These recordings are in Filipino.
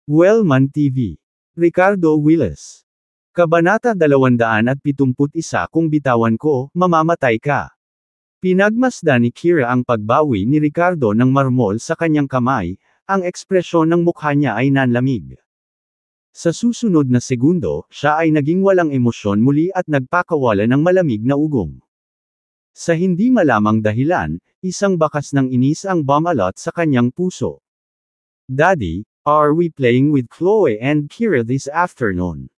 Wellman TV. Ricardo Willis. Kabanata 271. Kung bitawan ko, mamamatay ka. Pinagmasdan ni Kira ang pagbawi ni Ricardo ng marmol sa kanyang kamay, ang ekspresyon ng mukha niya ay nanlamig. Sa susunod na segundo, siya ay naging walang emosyon muli at nagpakawala ng malamig na ugong. Sa hindi malamang dahilan, isang bakas ng inis ang bumalot sa kanyang puso. Daddy, are we playing with Chloe and Kira this afternoon?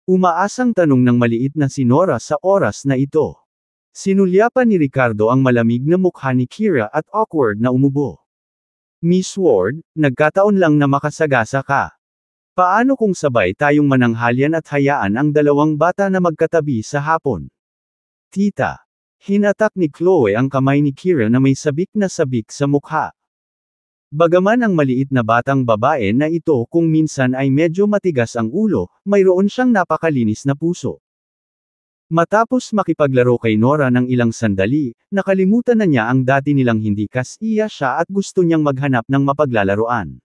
Umaasang tanong ng maliit na si Nora sa oras na ito. Sinulyapan ni Ricardo ang malamig na mukha ni Kira at awkward na umubo. Miss Ward, nagkataon lang na makasagasa ka. Paano kung sabay tayong mananghalyan at hayaan ang dalawang bata na magkatabi sa hapon? Tita. Hinatak ni Chloe ang kamay ni Kira na may sabik sa mukha. Bagaman ang maliit na batang babae na ito kung minsan ay medyo matigas ang ulo, mayroon siyang napakalinis na puso. Matapos makipaglaro kay Nora ng ilang sandali, nakalimutan na niya ang dati nilang hindi kasiya siya at gusto niyang maghanap ng mapaglalaroan.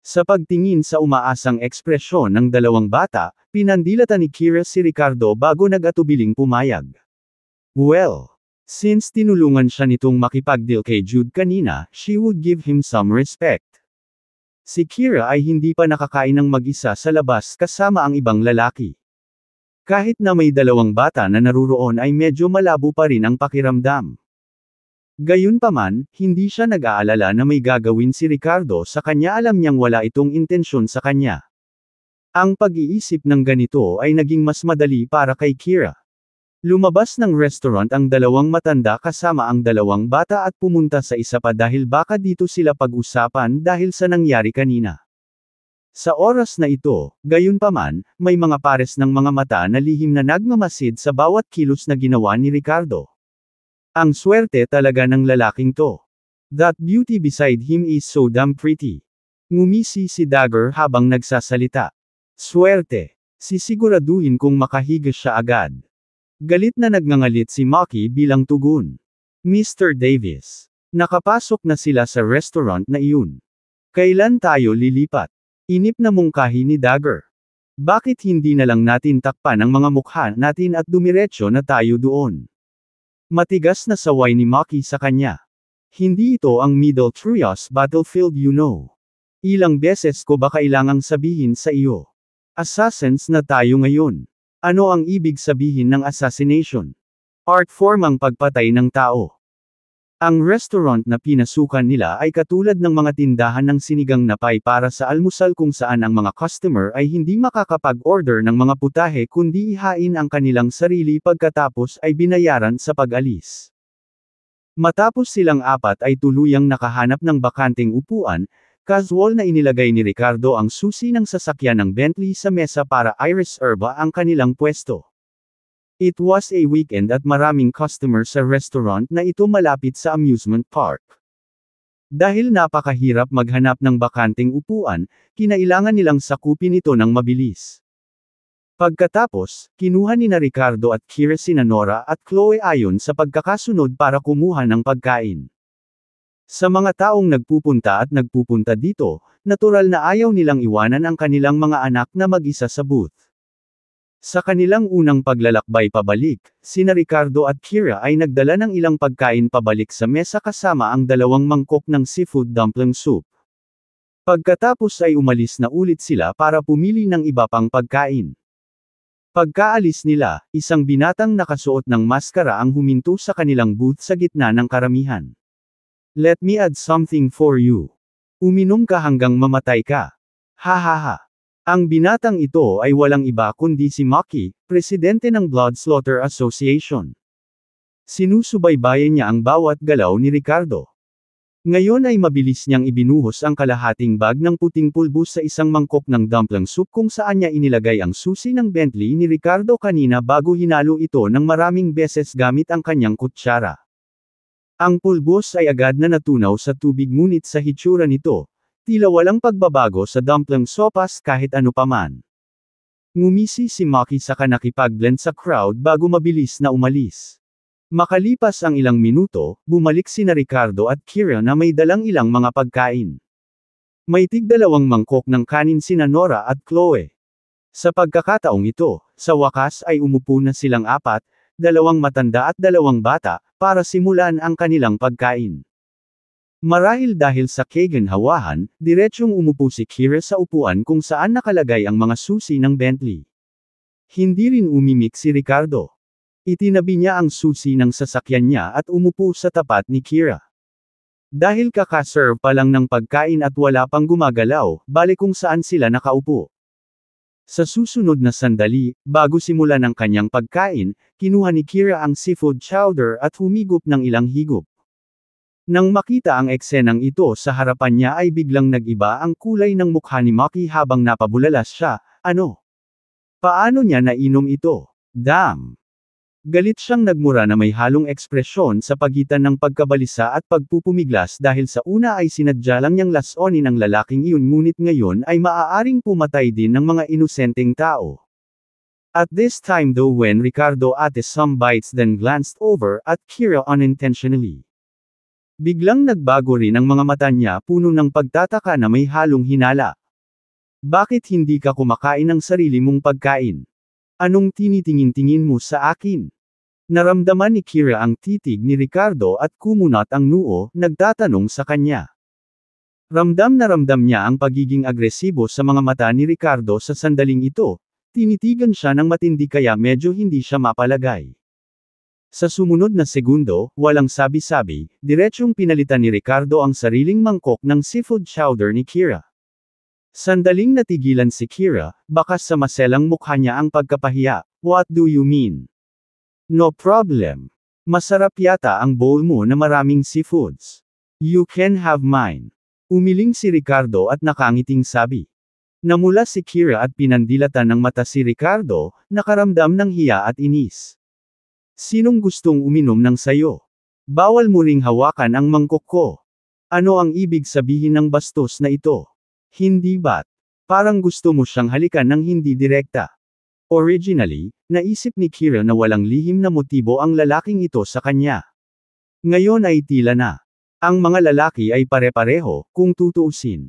Sa pagtingin sa umaasang ekspresyon ng dalawang bata, pinandilatan ni Kira si Ricardo bago nag-atubiling pumayag. Well, since tinulungan siya nitong makipag-deal kay Jude kanina, she would give him some respect. Si Kira ay hindi pa nakakain ng mag-isa sa labas kasama ang ibang lalaki. Kahit na may dalawang bata na naruroon ay medyo malabo pa rin ang pakiramdam. Gayunpaman, hindi siya nag-aalala na may gagawin si Ricardo sa kanya, alam niyang wala itong intensyon sa kanya. Ang pag-iisip ng ganito ay naging mas madali para kay Kira. Lumabas ng restaurant ang dalawang matanda kasama ang dalawang bata at pumunta sa isa pa dahil baka dito sila pag-usapan dahil sa nangyari kanina. Sa oras na ito, gayunpaman, may mga pares ng mga mata na lihim na nagmamasid sa bawat kilos na ginawa ni Ricardo. Ang swerte talaga ng lalaking to. That beauty beside him is so damn pretty. Ngumisi si Dagger habang nagsasalita. Swerte. Sisiguraduhin kong makahiga siya agad. Galit na nagngangalit si Maki bilang tugon. Mr. Davis. Nakapasok na sila sa restaurant na iyon. Kailan tayo lilipat? Inip na mungkahi ni Dagger. Bakit hindi na lang natin takpan ang mga mukha natin at dumiretso na tayo doon? Matigas na saway ni Maki sa kanya. Hindi ito ang Middle Trios battlefield, you know. Ilang beses ko ba kailangang sabihin sa iyo? Assassins na tayo ngayon. Ano ang ibig sabihin ng assassination? Art form ang pagpatay ng tao. Ang restaurant na pinasukan nila ay katulad ng mga tindahan ng sinigang na pay para sa almusal kung saan ang mga customer ay hindi makakapag-order ng mga putahe kundi ihain ang kanilang sarili pagkatapos ay binayaran sa pag-alis. Matapos silang apat ay tuluyang nakahanap ng bakanteng upuan, casual na inilagay ni Ricardo ang susi ng sasakyan ng Bentley sa mesa para Iris Erba ang kanilang pwesto. It was a weekend at maraming customer sa restaurant na ito malapit sa amusement park. Dahil napakahirap maghanap ng bakanteng upuan, kinailangan nilang sakupin ito ng mabilis. Pagkatapos, kinuha ni na Ricardo at Kira sina Nora at Chloe ayon sa pagkakasunod para kumuha ng pagkain. Sa mga taong nagpupunta dito, natural na ayaw nilang iwanan ang kanilang mga anak na mag-isa sa booth. Sa kanilang unang paglalakbay pabalik, sina Ricardo at Kira ay nagdala ng ilang pagkain pabalik sa mesa kasama ang dalawang mangkok ng seafood dumpling soup. Pagkatapos ay umalis na ulit sila para pumili ng iba pang pagkain. Pagkaalis nila, isang binatang nakasuot ng maskara ang huminto sa kanilang booth sa gitna ng karamihan. Let me add something for you. Uminom ka hanggang mamatay ka. Ha ha ha. Ang binatang ito ay walang iba kundi si Maki, presidente ng Blood Slaughter Association. Sinusubaybayan niya ang bawat galaw ni Ricardo. Ngayon ay mabilis niyang ibinuhos ang kalahating bag ng puting pulbos sa isang mangkok ng dumpling soup kung saan niya inilagay ang susi ng Bentley ni Ricardo kanina bago hinalo ito ng maraming beses gamit ang kanyang kutsara. Ang pulbos ay agad na natunaw sa tubig ngunit sa hitsura nito, tila walang pagbabago sa dumpling sopas kahit ano paman. Ngumisi si Maki saka nakipag-blend sa crowd bago mabilis na umalis. Makalipas ang ilang minuto, bumalik sina Ricardo at Kira na may dalang ilang mga pagkain. May tig-2 mangkok ng kanin sina Nora at Chloe. Sa pagkakataong ito, sa wakas ay umupo na silang 4, 2 matanda at 2 bata, para simulan ang kanilang pagkain. Marahil dahil sa kaginhawahan, diretsyong umupo si Kira sa upuan kung saan nakalagay ang mga susi ng Bentley. Hindi rin umimik si Ricardo. Itinabi niya ang susi ng sasakyan niya at umupo sa tapat ni Kira. Dahil kakaserve pa lang ng pagkain at wala pang gumagalaw, bale kung saan sila nakaupo. Sa susunod na sandali, bago simulan ang kanyang pagkain, kinuha ni Kira ang seafood chowder at humigop ng ilang higop. Nang makita ang eksenang ito sa harapan niya ay biglang nag-iba ang kulay ng mukha ni Maki habang napabulalas siya. Ano? Paano niya nainom ito? Damn! Galit siyang nagmura na may halong ekspresyon sa pagitan ng pagkabalisa at pagpupumiglas dahil sa una ay sinadya lang niyang lasonin ang lalaking iyon ngunit ngayon ay maaaring pumatay din ng mga inosenteng tao. At this time though when Ricardo ate some bites then glanced over at Kira unintentionally. Biglang nagbago rin ang mga mata niya puno ng pagtataka na may halong hinala. Bakit hindi ka kumakain ng sarili mong pagkain? Anong tinitingin-tingin mo sa akin? Naramdaman ni Kira ang titig ni Ricardo at kumunat ang noo, nagtatanong sa kanya. Ramdam na ramdam niya ang pagiging agresibo sa mga mata ni Ricardo sa sandaling ito, tinitigan siya ng matindi kaya medyo hindi siya mapalagay. Sa sumunod na segundo, walang sabi-sabi, diretsyong pinalitan ni Ricardo ang sariling mangkok ng seafood chowder ni Kira. Sandaling natigilan si Kira, bakas sa maselang mukha niya ang pagkapahiya. What do you mean? No problem. Masarap yata ang bowl mo na maraming seafoods. You can have mine. Umiling si Ricardo at nakangiting sabi. Namula si Kira at pinandilatan ng mata si Ricardo, nakaramdam ng hiya at inis. Sinong gustong uminom ng sayo? Bawal mo ring hawakan ang mangkok ko. Ano ang ibig sabihin ng bastos na ito? Hindi ba't? Parang gusto mo siyang halikan ng hindi direkta. Originally, naisip ni Kira na walang lihim na motibo ang lalaking ito sa kanya. Ngayon ay tila na. Ang mga lalaki ay pare-pareho, kung tutuusin.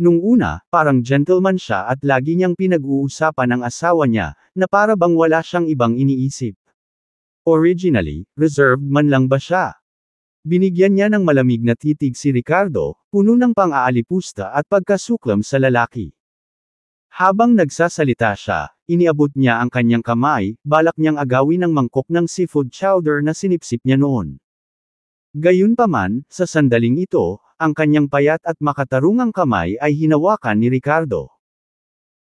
Nung una, parang gentleman siya at lagi niyang pinag-uusapan ang asawa niya, na para bang wala siyang ibang iniisip. Originally, reserved man lang ba siya? Binigyan niya ng malamig na titig si Ricardo, puno ng pang-aalipusta at pagkasuklam sa lalaki. Habang nagsasalita siya, iniabot niya ang kanyang kamay, balak niyang agawin ang mangkok ng seafood chowder na sinipsip niya noon. Gayunpaman, sa sandaling ito, ang kanyang payat at makatarungang kamay ay hinawakan ni Ricardo.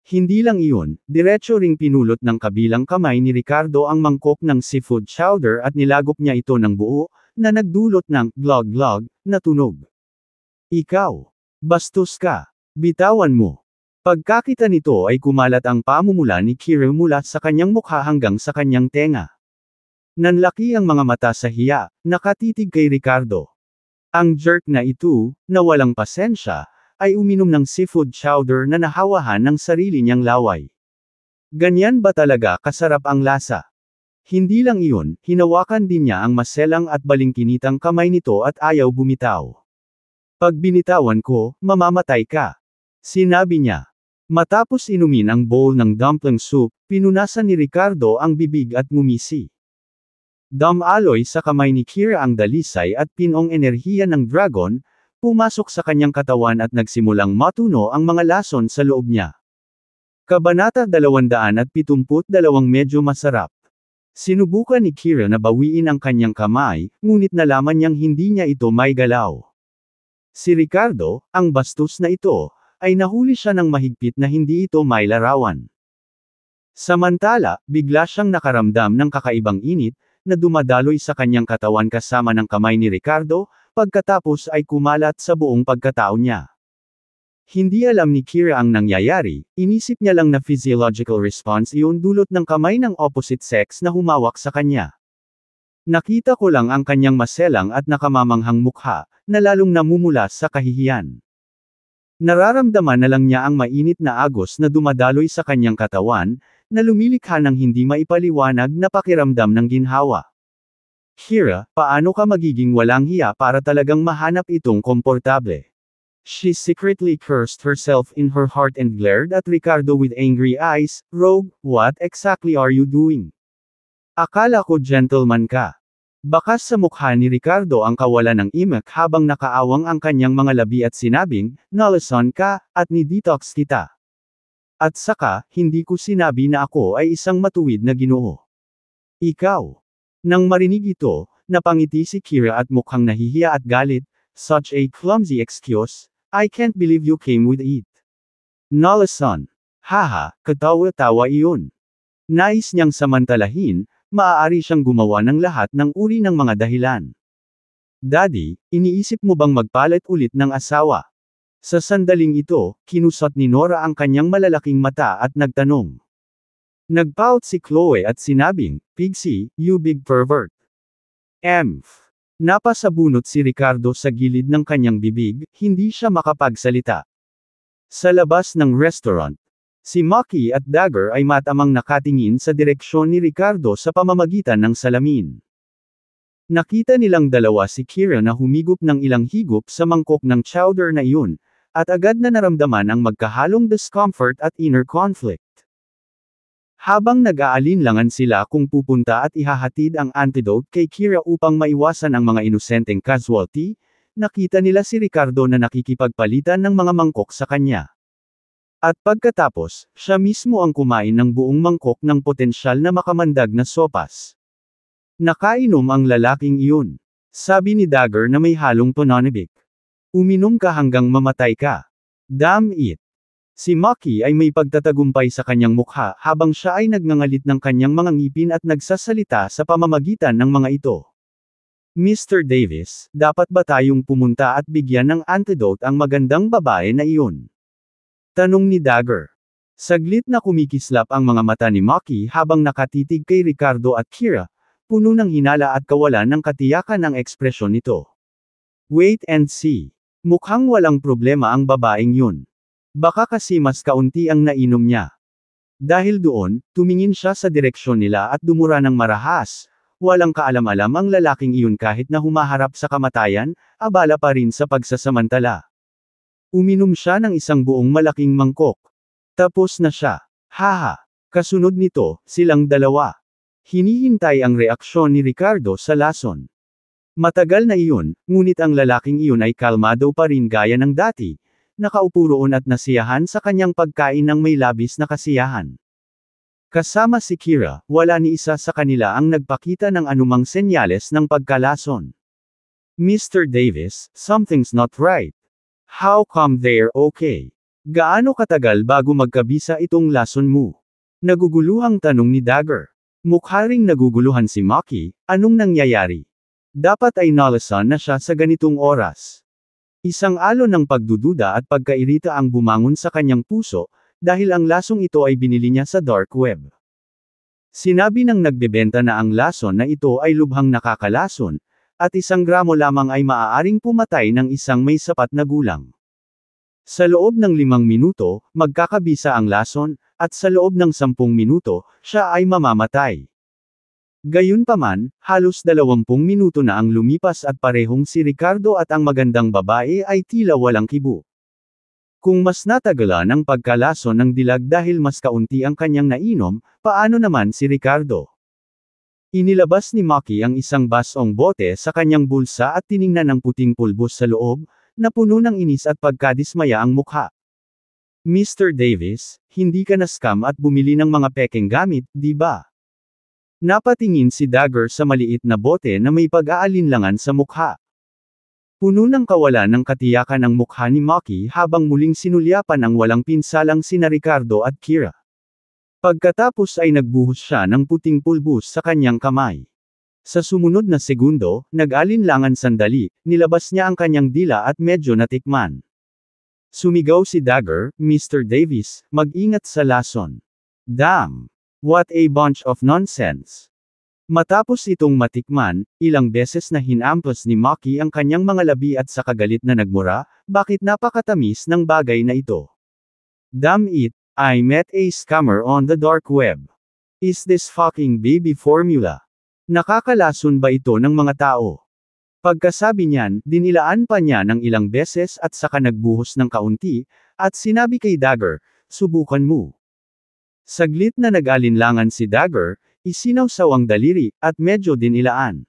Hindi lang iyon, diretso ring pinulot ng kabilang kamay ni Ricardo ang mangkok ng seafood chowder at nilagop niya ito ng buo, na nagdulot ng glog-glog na tunog. Ikaw, bastos ka, bitawan mo. Pagkakita nito ay kumalat ang pamumula ni Kira mula sa kanyang mukha hanggang sa kanyang tenga. Nanlaki ang mga mata sa hiya, nakatitig kay Ricardo. Ang jerk na ito, na walang pasensya, ay uminom ng seafood chowder na nahawahan ng sarili niyang laway. Ganyan ba talaga kasarap ang lasa? Hindi lang iyon, hinawakan din niya ang maselang at balingkinitang kamay nito at ayaw bumitaw. Pag binitawan ko, mamamatay ka. Sinabi niya. Matapos inumin ang bowl ng dumpling soup, pinunasan ni Ricardo ang bibig at ngumisi. Dumaloy sa kamay ni Kira ang dalisay at pinong enerhiya ng dragon, pumasok sa kanyang katawan at nagsimulang matuno ang mga lason sa loob niya. Kabanata 272 Medyo masarap. Sinubukan ni Kira na bawiin ang kanyang kamay, ngunit nalaman niyang hindi niya ito may galaw. Si Ricardo, ang bastos na ito, ay nahuli siya ng mahigpit na hindi ito may larawan. Samantala, bigla siyang nakaramdam ng kakaibang init, na dumadaloy sa kanyang katawan kasama ng kamay ni Ricardo, pagkatapos ay kumalat sa buong pagkatao niya. Hindi alam ni Kira ang nangyayari, inisip niya lang na physiological response iyon dulot ng kamay ng opposite sex na humawak sa kanya. Nakita ko lang ang kanyang maselang at nakamamanghang mukha, na lalong namumula sa kahihiyan. Nararamdaman na lang niya ang mainit na agos na dumadaloy sa kanyang katawan, na lumilikha ng hindi maipaliwanag na pakiramdam ng ginhawa. Kira, paano ka magiging walang hiya para talagang mahanap itong komportable? She secretly cursed herself in her heart and glared at Ricardo with angry eyes. Rogue, what exactly are you doing? Akala ko gentleman ka. Bakas sa mukha ni Ricardo ang kawalan ng imak habang nakaawang ang kanyang mga labi at sinabing, nalason ka, at ni-detox kita. At saka, hindi ko sinabi na ako ay isang matuwid na Ginoo. Ikaw. Nang marinig ito, napangiti si Kira at mukhang nahihiya at galit. Such a clumsy excuse. I can't believe you came with it. Nalason. Haha, katawa-tawa iyon. Nais niyang samantalahin, maaari siyang gumawa ng lahat ng uri ng mga dahilan. Daddy, iniisip mo bang magpalit ulit ng asawa? Sa sandaling ito, kinusot ni Nora ang kanyang malalaking mata at nagtanong. Nagpout si Chloe at sinabing, Pixie, you big pervert. Napasabunot si Ricardo sa gilid ng kanyang bibig, hindi siya makapagsalita. Sa labas ng restaurant, si Maki at Dagger ay matamang nakatingin sa direksyon ni Ricardo sa pamamagitan ng salamin. Nakita nilang dalawa si Kira na humigop ng ilang higop sa mangkok ng chowder na iyon, at agad na naramdaman ang magkahalong discomfort at inner conflict. Habang nag-aalinlangan sila kung pupunta at ihahatid ang antidote kay Kira upang maiwasan ang mga inosenteng casualty, nakita nila si Ricardo na nakikipagpalitan ng mga mangkok sa kanya. At pagkatapos, siya mismo ang kumain ng buong mangkok ng potensyal na makamandag na sopas. Nakainom ang lalaking iyon. Sabi ni Dagger na may halong tononibik. Uminom ka hanggang mamatay ka. Damn it. Si Maki ay may pagtatagumpay sa kanyang mukha habang siya ay nagngangalit ng kanyang mga ngipin at nagsasalita sa pamamagitan ng mga ito. Mr. Davis, dapat ba tayong pumunta at bigyan ng antidote ang magandang babae na iyon? Tanong ni Dagger. Saglit na kumikislap ang mga mata ni Maki habang nakatitig kay Ricardo at Kira, puno ng hinala at kawalan ng katiyakan ang ekspresyon nito. Wait and see. Mukhang walang problema ang babaeng yun. Baka kasi mas kaunti ang nainom niya. Dahil doon, tumingin siya sa direksyon nila at dumura ng marahas. Walang kaalam-alam ang lalaking iyon kahit na humaharap sa kamatayan, abala pa rin sa pagsasamantala. Uminom siya ng isang buong malaking mangkok. Tapos na siya. Haha. Kasunod nito, silang dalawa. Hinihintay ang reaksyon ni Ricardo sa lason. Matagal na iyon, ngunit ang lalaking iyon ay kalmado pa rin gaya ng dati, nakaupo roon at nasiyahan sa kanyang pagkain ng may labis na kasiyahan. Kasama si Kira, wala ni isa sa kanila ang nagpakita ng anumang senyales ng pagkalason. Mr. Davis, something's not right. How come they're okay? Gaano katagal bago magkabisa itong lason mo? Naguguluhang tanong ni Dagger. Mukha ring naguguluhan si Maki, anong nangyayari? Dapat ay nalasan na siya sa ganitong oras. Isang alon ng pagdududa at pagkairita ang bumangon sa kanyang puso, dahil ang lasong ito ay binili niya sa dark web. Sinabi ng nagbebenta na ang lason na ito ay lubhang nakakalason, at 1 gramo lamang ay maaaring pumatay ng isang may sapat na gulang. Sa loob ng 5 minuto, magkakabisa ang lason, at sa loob ng 10 minuto, siya ay mamamatay. Gayunpaman, halos 20 minuto na ang lumipas at parehong si Ricardo at ang magandang babae ay tila walang kibo. Kung mas natagalan ang pagkalason ng dilag dahil mas kaunti ang kanyang nainom, paano naman si Ricardo? Inilabas ni Maki ang isang basong bote sa kanyang bulsa at tiningnan ang puting pulbos sa loob, na puno ng inis at pagkadismaya ang mukha. Mr. Davis, hindi ka na scam at bumili ng mga pekeng gamit, di ba? Napatingin si Dagger sa maliit na bote na may pag-aalinlangan sa mukha. Puno ng kawalan ng katiyakan ang mukha ni Maki habang muling sinulyapan ang walang pinsalang sina Ricardo at Kira. Pagkatapos ay nagbuhos siya ng puting pulbos sa kanyang kamay. Sa sumunod na segundo, nag-alinlangan sandali, nilabas niya ang kanyang dila at medyo natikman. Sumigaw si Dagger, Mr. Davis, mag-ingat sa lason. Damn! What a bunch of nonsense! Matapos itong matikman, ilang beses na hinampas ni Maki ang kanyang mga labi at sa kagalit na nagmura, bakit napakatamis ng bagay na ito? Damn it, I met a scammer on the dark web. Is this fucking baby formula? Nakakalason ba ito ng mga tao? Pagkasabi niyan, dinilaan pa niya ng ilang beses at saka nagbuhos ng kaunti, at sinabi kay Dagger, subukan mo. Saglit na nag-alinlangan si Dagger, isinawsaw ang daliri, at medyo dinilaan.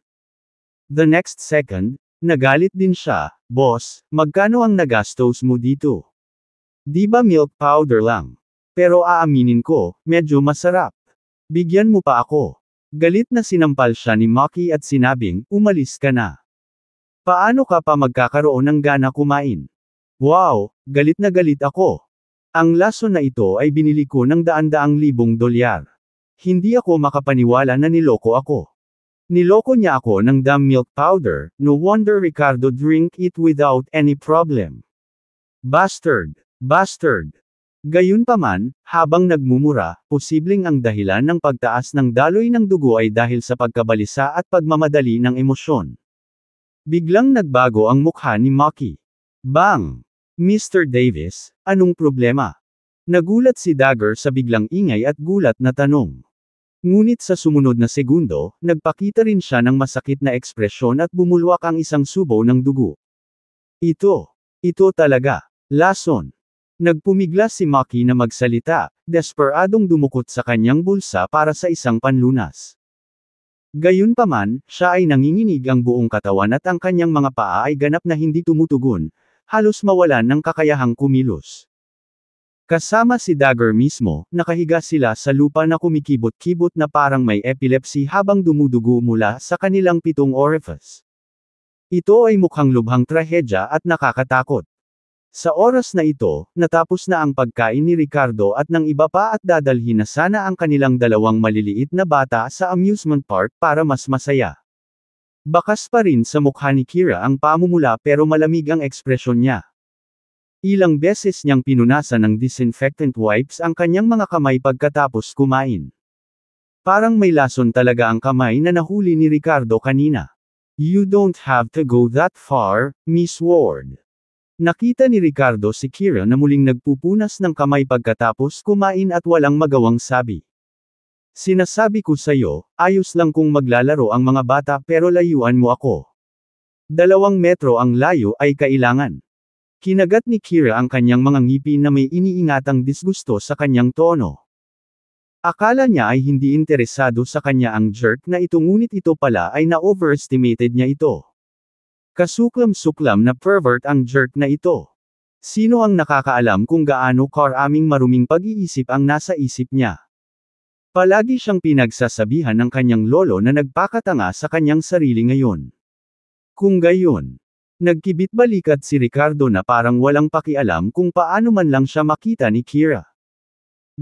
The next second, nagalit din siya, boss, magkano ang nagastos mo dito? Di ba milk powder lang? Pero aaminin ko, medyo masarap. Bigyan mo pa ako. Galit na sinampal siya ni Maki at sinabing, umalis ka na. Paano ka pa magkakaroon ng gana kumain? Wow, galit na galit ako. Ang lason na ito ay binili ko ng daan-daang libong dolyar. Hindi ako makapaniwala na niloko ako. Niloko niya ako ng damn milk powder, no wonder Ricardo drink it without any problem. Bastard! Bastard! Gayunpaman, habang nagmumura, posibleng ang dahilan ng pagtaas ng daloy ng dugo ay dahil sa pagkabalisa at pagmamadali ng emosyon. Biglang nagbago ang mukha ni Maki. Bang! Mr. Davis, anong problema? Nagulat si Dagger sa biglang ingay at gulat na tanong. Ngunit sa sumunod na segundo, nagpakita rin siya ng masakit na ekspresyon at bumulwak ang isang subo ng dugo. Ito talaga. Lason. Nagpumigla si Maki na magsalita, desperadong dumukot sa kanyang bulsa para sa isang panlunas. Gayunpaman, siya ay nanginginig ang buong katawan at ang kanyang mga paa ay ganap na hindi tumutugon, halos mawalan ng kakayahang kumilos. Kasama si Dagger mismo, nakahiga sila sa lupa na kumikibot-kibot na parang may epilepsy habang dumudugo mula sa kanilang 7 orifice. Ito ay mukhang lubhang trahedya at nakakatakot. Sa oras na ito, natapos na ang pagkain ni Ricardo at ng iba pa at dadalhin na sana ang kanilang 2 maliliit na bata sa amusement park para mas masaya. Bakas pa rin sa mukha ni Kira ang pamumula pero malamig ang ekspresyon niya. Ilang beses niyang pinunasan ng disinfectant wipes ang kanyang mga kamay pagkatapos kumain. Parang may lason talaga ang kamay na nahuli ni Ricardo kanina. You don't have to go that far, Miss Ward. Nakita ni Ricardo si Kira na muling nagpupunas ng kamay pagkatapos kumain at walang magawang sabi. Sinasabi ko sa'yo, ayos lang kung maglalaro ang mga bata pero layuan mo ako. 2 metro ang layo ay kailangan. Kinagat ni Kira ang kanyang mga ngipin na may iniingatang disgusto sa kanyang tono. Akala niya ay hindi interesado sa kanya ang jerk na ito ngunit ito pala ay na-overestimated niya ito. Kasuklam-suklam na pervert ang jerk na ito. Sino ang nakakaalam kung gaano karaming maruming pag-iisip ang nasa isip niya? Palagi siyang pinagsasabihan ng kanyang lolo na nagpakatanga sa kanyang sarili ngayon. Kung gayon, nagkibit-balikat si Ricardo na parang walang pakialam kung paano man lang siya makita ni Kira.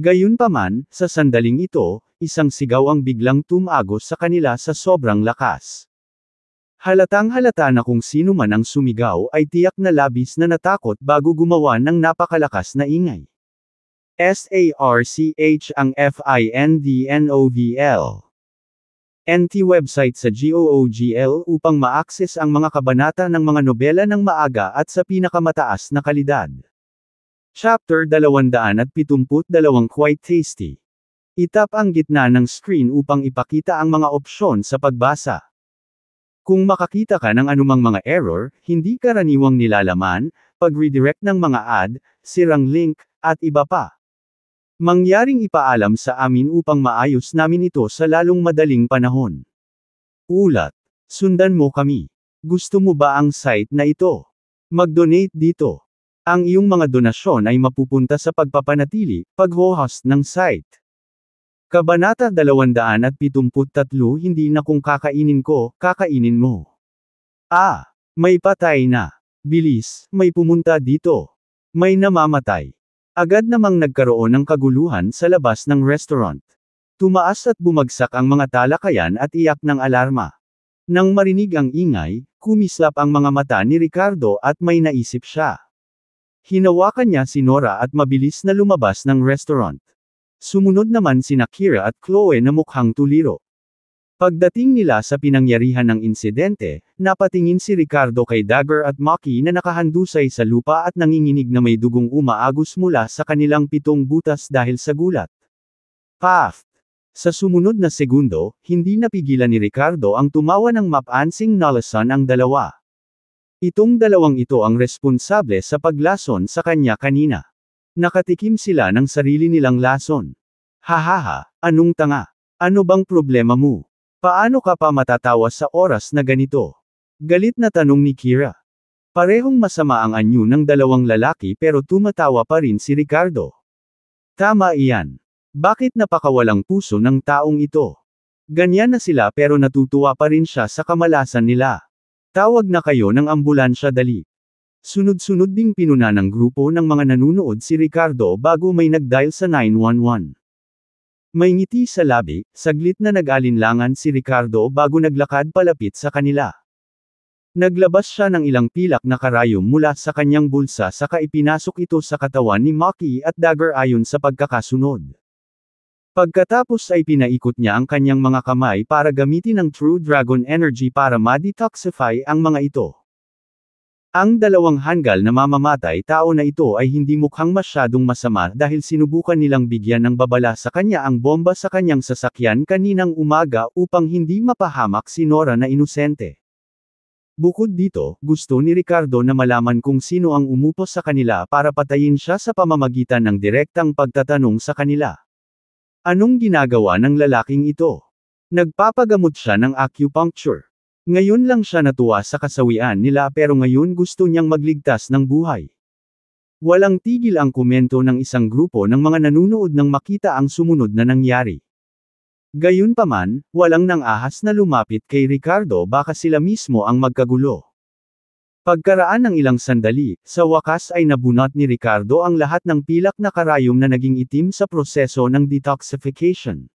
Gayunpaman, sa sandaling ito, isang sigaw ang biglang tumagos sa kanila sa sobrang lakas. Halatang-halata na kung sino man ang sumigaw ay tiyak na labis na natakot bago gumawa ng napakalakas na ingay. SARCH ang FINDNOVL. NT website sa GOOGL upang ma-access ang mga kabanata ng mga nobela ng maaga at sa pinakamataas na kalidad. Chapter 272 Quite Tasty. Itap ang gitna ng screen upang ipakita ang mga opsyon sa pagbasa. Kung makakita ka ng anumang mga error, hindi karaniwang nilalaman, pag-redirect ng mga ad, sirang link, at iba pa. Mangyaring ipaalam sa amin upang maayos namin ito sa lalong madaling panahon. Ulat. Sundan mo kami. Gusto mo ba ang site na ito? Mag-donate dito. Ang iyong mga donasyon ay mapupunta sa pagpapanatili, pag-host ng site. Kabanata 273 Hindi na kung kakainin ko, kakainin mo. May patay na. Bilis, may pumunta dito. May namamatay. Agad namang nagkaroon ng kaguluhan sa labas ng restaurant. Tumaas at bumagsak ang mga talakayan at iyak ng alarma. Nang marinig ang ingay, kumislap ang mga mata ni Ricardo at may naisip siya. Hinawakan niya si Nora at mabilis na lumabas ng restaurant. Sumunod naman sina Kira at Chloe na mukhang tuliro. Pagdating nila sa pinangyarihan ng insidente, napatingin si Ricardo kay Dagger at Maki na nakahandusay sa lupa at nanginginig na may dugong umaagos mula sa kanilang 7 butas dahil sa gulat. Path! Sa sumunod na segundo, hindi napigilan ni Ricardo ang tumawa ng mapansing nalasan ang dalawa. Itong dalawang ito ang responsable sa paglason sa kanya kanina. Nakatikim sila ng sarili nilang lason. Hahaha, anong tanga? Ano bang problema mo? Paano ka pa matatawa sa oras na ganito? Galit na tanong ni Kira. Parehong masama ang anyo ng dalawang lalaki pero tumatawa pa rin si Ricardo. Tama iyan. Bakit napakawalang puso ng taong ito? Ganyan na sila pero natutuwa pa rin siya sa kamalasan nila. Tawag na kayo ng ambulansya dali. Sunod-sunod ding pinuna ng grupo ng mga nanunood si Ricardo bago may nag-dial sa 911. May ngiti sa labi, saglit na nag-alinlangan si Ricardo bago naglakad palapit sa kanila. Naglabas siya ng ilang pilak na karayom mula sa kanyang bulsa saka ipinasok ito sa katawan ni Maki at Dagger ayon sa pagkakasunod. Pagkatapos ay pinaikot niya ang kanyang mga kamay para gamitin ang True Dragon Energy para ma-detoxify ang mga ito. Ang dalawang hanggal na mamamatay tao na ito ay hindi mukhang masyadong masama dahil sinubukan nilang bigyan ng babala sa kanya ang bomba sa kanyang sasakyan kaninang umaga upang hindi mapahamak si Nora na inosente. Bukod dito, gusto ni Ricardo na malaman kung sino ang umupo sa kanila para patayin siya sa pamamagitan ng direktang pagtatanong sa kanila. Anong ginagawa ng lalaking ito? Nagpapagamot siya ng acupuncture. Ngayon lang siya natuwa sa kasawian nila pero ngayon gusto niyang magligtas ng buhay. Walang tigil ang komento ng isang grupo ng mga nanunood nang makita ang sumunod na nangyari. Gayunpaman, walang nang-ahas na lumapit kay Ricardo baka sila mismo ang magkagulo. Pagkaraan ng ilang sandali, sa wakas ay nabunot ni Ricardo ang lahat ng pilak na karayom na naging itim sa proseso ng detoxification.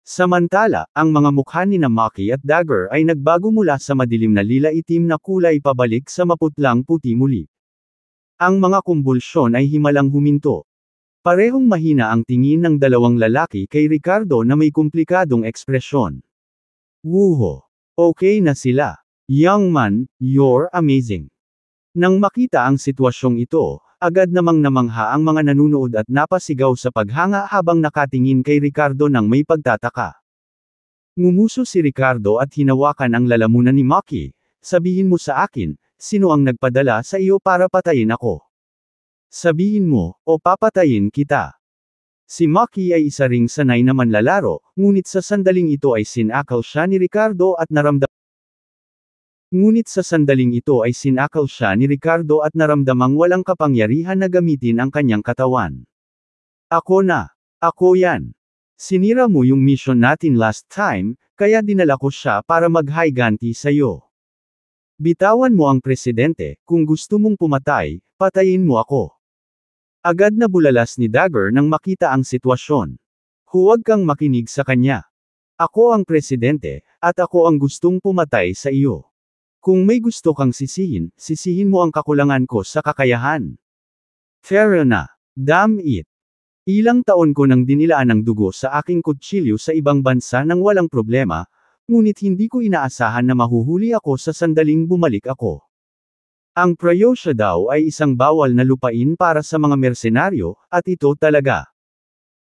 Samantala, ang mga mukha ni Maki at Dagger ay nagbago mula sa madilim na lila-itim na kulay pabalik sa maputlang puti muli. Ang mga kumbulsyon ay himalang huminto. Parehong mahina ang tingin ng dalawang lalaki kay Ricardo na may komplikadong ekspresyon. Wuho! Okay na sila. Young man, you're amazing. Nang makita ang sitwasyong ito, agad namang namangha ang mga nanunood at napasigaw sa paghanga habang nakatingin kay Ricardo nang may pagtataka. Ngumuso si Ricardo at hinawakan ang lalamunan ni Maki. Sabihin mo sa akin, sino ang nagpadala sa iyo para patayin ako? Sabihin mo, o papatayin kita. Si Maki ay isa ring sanay na manlalaro, ngunit sa sandaling ito ay sinakal siya ni Ricardo at naramdamang walang kapangyarihan na gamitin ang kanyang katawan. Ako na. Ako yan. Sinira mo yung mission natin last time, kaya dinala ko siya para mag-higanti sa'yo. Bitawan mo ang presidente, kung gusto mong pumatay, patayin mo ako. Agad na bulalas ni Dagger nang makita ang sitwasyon. Huwag kang makinig sa kanya. Ako ang presidente, at ako ang gustong pumatay sa iyo. Kung may gusto kang sisihin, sisihin mo ang kakulangan ko sa kakayahan. Fair na. Damn it. Ilang taon ko nang dinilaan ng dugo sa aking kutsilyo sa ibang bansa nang walang problema, ngunit hindi ko inaasahan na mahuhuli ako sa sandaling bumalik ako. Ang Prayosha daw ay isang bawal na lupain para sa mga mersenaryo, at ito talaga.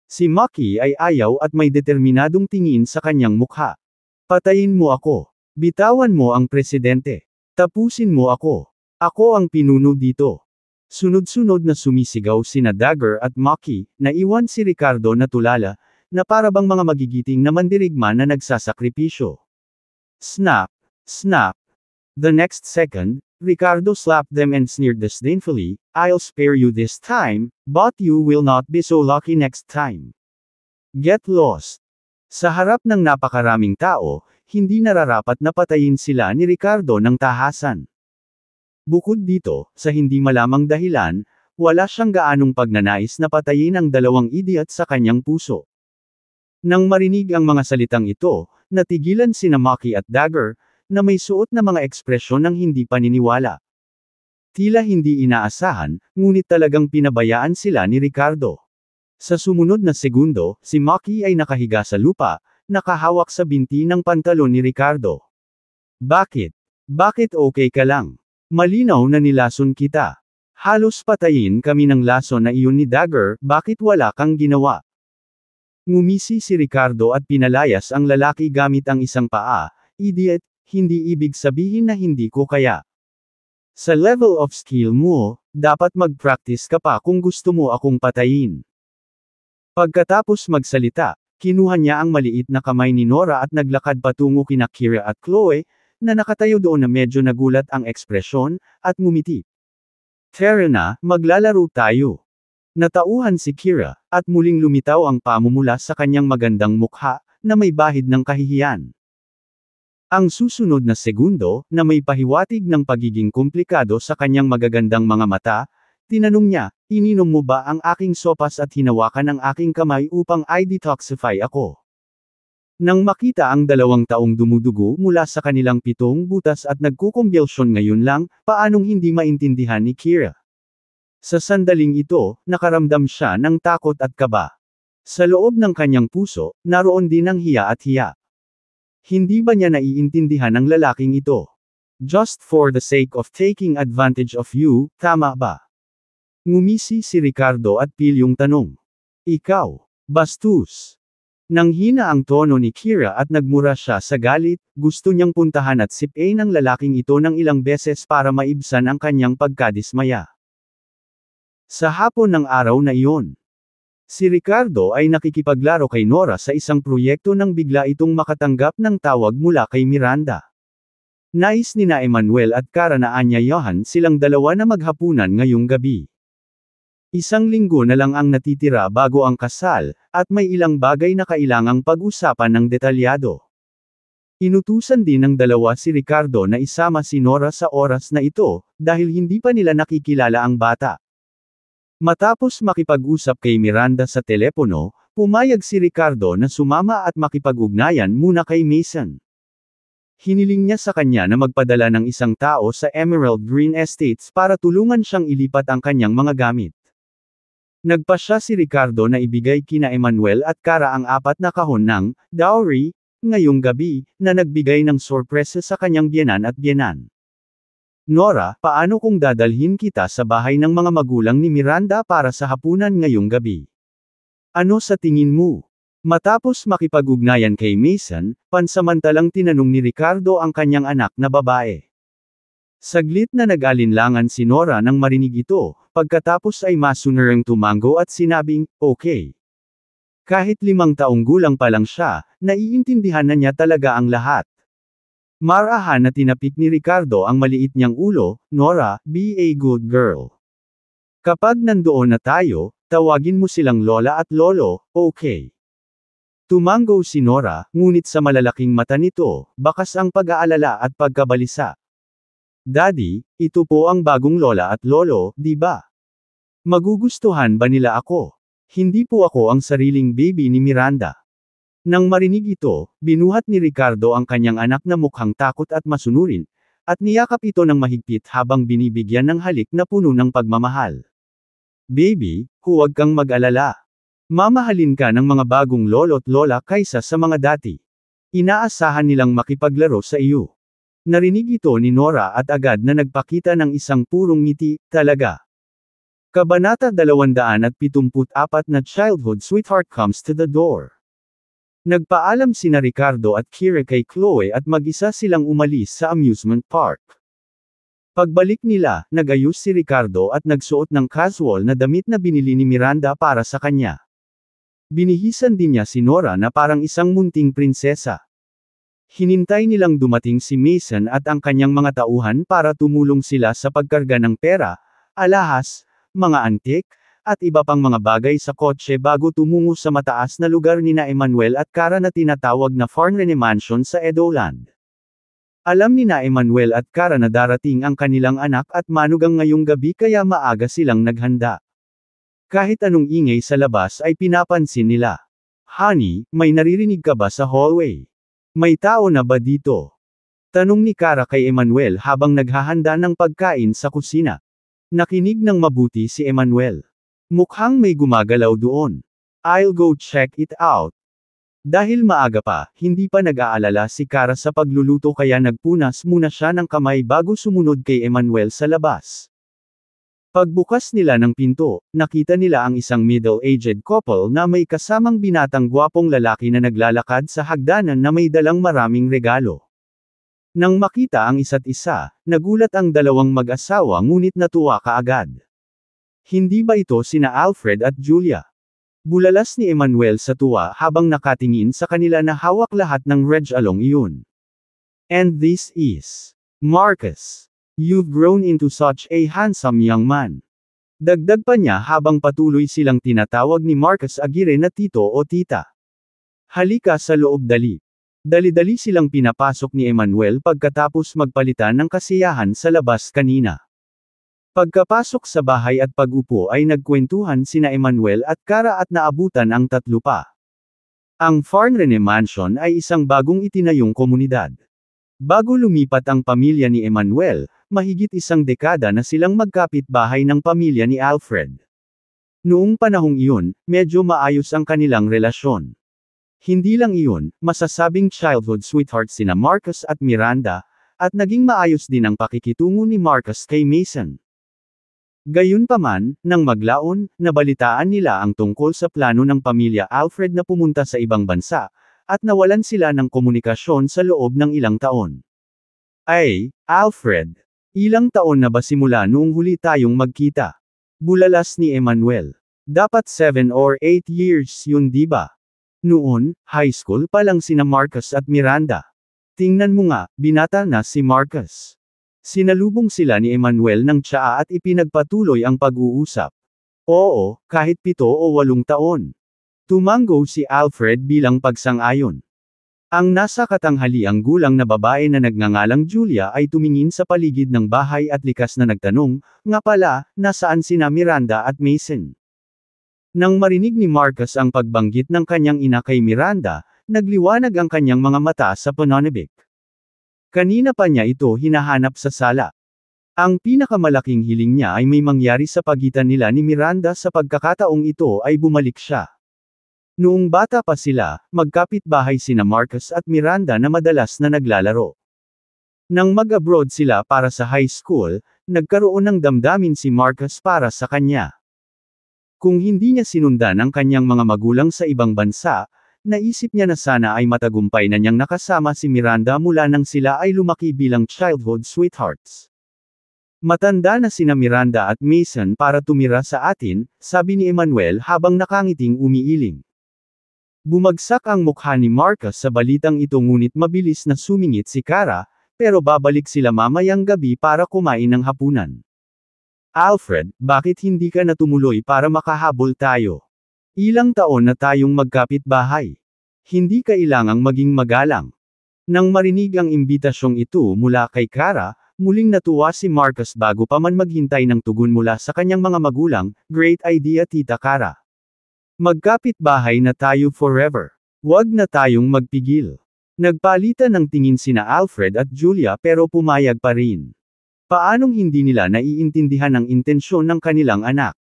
Si Maki ay ayaw at may determinadong tingin sa kanyang mukha. Patayin mo ako. Bitawan mo ang presidente. Tapusin mo ako. Ako ang pinuno dito. Sunod-sunod na sumisigaw sina Dagger at Maki, naiwan si Ricardo na tulala, na parabang mga magigiting na mandirigma na nagsasakripisyo. Snap! Snap! The next second, Ricardo slapped them and sneered disdainfully, I'll spare you this time, but you will not be so lucky next time. Get lost! Sa harap ng napakaraming tao, hindi nararapat na patayin sila ni Ricardo ng tahasan. Bukod dito, sa hindi malamang dahilan, wala siyang gaanong pagnanais na patayin ang dalawang idiot sa kanyang puso. Nang marinig ang mga salitang ito, natigilan sina Maki at Dagger, na may suot na mga ekspresyon ng hindi paniniwala. Tila hindi inaasahan, ngunit talagang pinabayaan sila ni Ricardo. Sa sumunod na segundo, si Maki ay nakahiga sa lupa, nakahawak sa binti ng pantalon ni Ricardo. Bakit? Bakit okay ka lang? Malinaw na nilason kita. Halos patayin kami ng lason na iyon ni Dagger, bakit wala kang ginawa? Ngumisi si Ricardo at pinalayas ang lalaki gamit ang isang paa. Idiot, hindi ibig sabihin na hindi ko kaya. Sa level of skill mo, dapat mag-practice ka pa kung gusto mo akong patayin. Pagkatapos magsalita, kinuha niya ang maliit na kamay ni Nora at naglakad patungo kina Kira at Chloe, na nakatayo doon na medyo nagulat ang ekspresyon, at ngumiti. Tara na, maglalaro tayo. Natauhan si Kira, at muling lumitaw ang pamumula sa kanyang magandang mukha, na may bahid ng kahihiyan. Ang susunod na segundo, na may pahiwatig ng pagiging komplikado sa kanyang magagandang mga mata, tinanong niya, ininom mo ba ang aking sopas at hinawakan ang aking kamay upang i-detoxify ako? Nang makita ang 2 taong dumudugo mula sa kanilang 7 butas at nagkukumbulsyon ngayon lang, paanong hindi maintindihan ni Kira? Sa sandaling ito, nakaramdam siya ng takot at kaba. Sa loob ng kanyang puso, naroon din ang hiya at hiya. Hindi ba niya naiintindihan ang lalaking ito? Just for the sake of taking advantage of you, tama ba? Ngumisi si Ricardo at pilyong tanong. Ikaw, bastos. Nang hina ang tono ni Kira at nagmura siya sa galit, gusto niyang puntahan at sipain ang lalaking ito ng ilang beses para maibsan ang kanyang pagkadismaya. Sa hapon ng araw na iyon, si Ricardo ay nakikipaglaro kay Nora sa isang proyekto nang bigla itong makatanggap ng tawag mula kay Miranda. Nais ni na Emmanuel at Cara na aanyayahan silang dalawa na maghapunan ngayong gabi. 1 linggo na lang ang natitira bago ang kasal, at may ilang bagay na kailangang pag-usapan ng detalyado. Inutusan din ng dalawa si Ricardo na isama si Nora sa oras na ito, dahil hindi pa nila nakikilala ang bata. Matapos makipag-usap kay Miranda sa telepono, pumayag si Ricardo na sumama at makipag-ugnayan muna kay Mason. Hiniling niya sa kanya na magpadala ng isang tao sa Emerald Green Estates para tulungan siyang ilipat ang kanyang mga gamit. Nagpasya si Ricardo na ibigay kina Emmanuel at Cara ang 4 na kahon ng dowry ngayong gabi, na nagbigay ng sorpresa sa kanyang biyenan at biyenan. Nora, paano kung dadalhin kita sa bahay ng mga magulang ni Miranda para sa hapunan ngayong gabi? Ano sa tingin mo? Matapos makipag-ugnayan kay Mason, pansamantalang tinanong ni Ricardo ang kanyang anak na babae. Saglit na nag-alinlangan si Nora nang marinig ito, pagkatapos ay masunarang tumango at sinabing, okay. Kahit 5 taong gulang pa lang siya, naiintindihan na niya talaga ang lahat. Marahan na tinapik ni Ricardo ang maliit niyang ulo, Nora, be a good girl. Kapag nandoon na tayo, tawagin mo silang lola at lolo, okay? Tumango si Nora, ngunit sa malalaking mata nito, bakas ang pag-aalala at pagkabalisa. Daddy, ito po ang bagong lola at lolo, di ba? Magugustuhan ba nila ako? Hindi po ako ang sariling baby ni Miranda. Nang marinig ito, binuhat ni Ricardo ang kanyang anak na mukhang takot at masunurin, at niyakap ito ng mahigpit habang binibigyan ng halik na puno ng pagmamahal. Baby, huwag kang mag-alala. Mamahalin ka ng mga bagong lolo't lola kaysa sa mga dati. Inaasahan nilang makipaglaro sa iyo. Narinig ito ni Nora at agad na nagpakita ng isang purong ngiti, talaga. Kabanata 274 na Childhood Sweetheart Comes to the Door. Nagpaalam sina Ricardo at Kira kay Chloe at mag-isa silang umalis sa amusement park. Pagbalik nila, nag-ayos si Ricardo at nagsuot ng casual na damit na binili ni Miranda para sa kanya. Binihisan din niya si Nora na parang isang munting prinsesa. Hinintay nilang dumating si Mason at ang kanyang mga tauhan para tumulong sila sa pagkarga ng pera, alahas, mga antik, at iba pang mga bagay sa kotse bago tumungo sa mataas na lugar ni na Emmanuel at Cara na tinatawag na Farnley Mansion sa Edoland. Alam ni na Emmanuel at Cara na darating ang kanilang anak at manugang ngayong gabi kaya maaga silang naghanda. Kahit anong ingay sa labas ay pinapansin nila. Honey, may naririnig ka ba sa hallway? May tao na ba dito? Tanong ni Cara kay Emmanuel habang naghahanda ng pagkain sa kusina. Nakinig ng mabuti si Emmanuel. Mukhang may gumagalaw doon. I'll go check it out. Dahil maaga pa, hindi pa nag-aalala si Cara sa pagluluto kaya nagpunas muna siya ng kamay bago sumunod kay Emmanuel sa labas. Pagbukas nila ng pinto, nakita nila ang isang middle-aged couple na may kasamang binatang gwapong lalaki na naglalakad sa hagdanan na may dalang maraming regalo. Nang makita ang isa't isa, nagulat ang dalawang mag-asawa ngunit natuwa kaagad. Hindi ba ito sina Alfred at Julia? Bulalas ni Emmanuel sa tuwa habang nakatingin sa kanila na hawak lahat ng reg along iyon. And this is Marcus. You've grown into such a handsome young man. Dagdag pa niya habang patuloy silang tinatawag ni Marcus Aguirre na tito o tita. Halika sa loob dali. Dali-dali silang pinapasok ni Emmanuel pagkatapos magpalitan ng kasiyahan sa labas kanina. Pagkapasok sa bahay at pag-upo ay nagkwentuhan sina Emmanuel at Cara at naabutan ang tatlo pa. Ang Farnrene Mansion ay isang bagong itinayong komunidad. Bago lumipat ang pamilya ni Emmanuel, mahigit isang dekada na silang magkapit-bahay ng pamilya ni Alfred. Noong panahong iyon, medyo maayos ang kanilang relasyon. Hindi lang iyon, masasabing childhood sweethearts sina Marcus at Miranda, at naging maayos din ang pakikitungo ni Marcus kay Mason. Gayunpaman, nang maglaon, nabalitaan nila ang tungkol sa plano ng pamilya Alfred na pumunta sa ibang bansa, at nawalan sila ng komunikasyon sa loob ng ilang taon. Ay, Alfred! Ilang taon na ba simula noong huli tayong magkita? Bulalas ni Emmanuel. Dapat 7 or 8 years yun diba? Noon, high school pa lang sina Marcus at Miranda. Tingnan mo nga, binata na si Marcus. Sinalubong sila ni Emmanuel ng tsaa at ipinagpatuloy ang pag-uusap. Oo, kahit 7 o 8 taon. Tumanggo si Alfred bilang pagsang-ayon. Ang nasa katanghaliang gulang na babae na nagngangalang Julia ay tumingin sa paligid ng bahay at likas na nagtanong, nga pala, nasaan sina Miranda at Mason? Nang marinig ni Marcus ang pagbanggit ng kanyang ina kay Miranda, nagliwanag ang kanyang mga mata sa pananabik. Kanina pa niya ito hinahanap sa sala. Ang pinakamalaking hiling niya ay may mangyari sa pagitan nila ni Miranda sa pagkakataong ito ay bumalik siya. Noong bata pa sila, magkapit-bahay sina Marcus at Miranda na madalas na naglalaro. Nang mag-abroad sila para sa high school, nagkaroon ng damdamin si Marcus para sa kanya. Kung hindi niya sinundan ang kanyang mga magulang sa ibang bansa, naisip niya na sana ay matagumpay na niyang nakasama si Miranda mula nang sila ay lumaki bilang childhood sweethearts. Matanda na sina Miranda at Mason para tumira sa atin, sabi ni Emmanuel habang nakangiting umiiling. Bumagsak ang mukha ni Marcus sa balitang ito ngunit mabilis na sumingit si Cara, pero babalik sila mamayang gabi para kumain ng hapunan. Alfred, bakit hindi ka na tumuloy para makahabol tayo? Ilang taon na tayong magkapit-bahay. Hindi kailangang maging magalang. Nang marinig ang imbitasyong ito mula kay Cara, muling natuwa si Marcus bago pa man maghintay ng tugon mula sa kanyang mga magulang, great idea Tita Cara. Magkapit-bahay na tayo forever. Huwag na tayong magpigil. Nagpalitan ng tingin sina Alfred at Julia pero pumayag pa rin. Paanong hindi nila naiintindihan ang intensyon ng kanilang anak?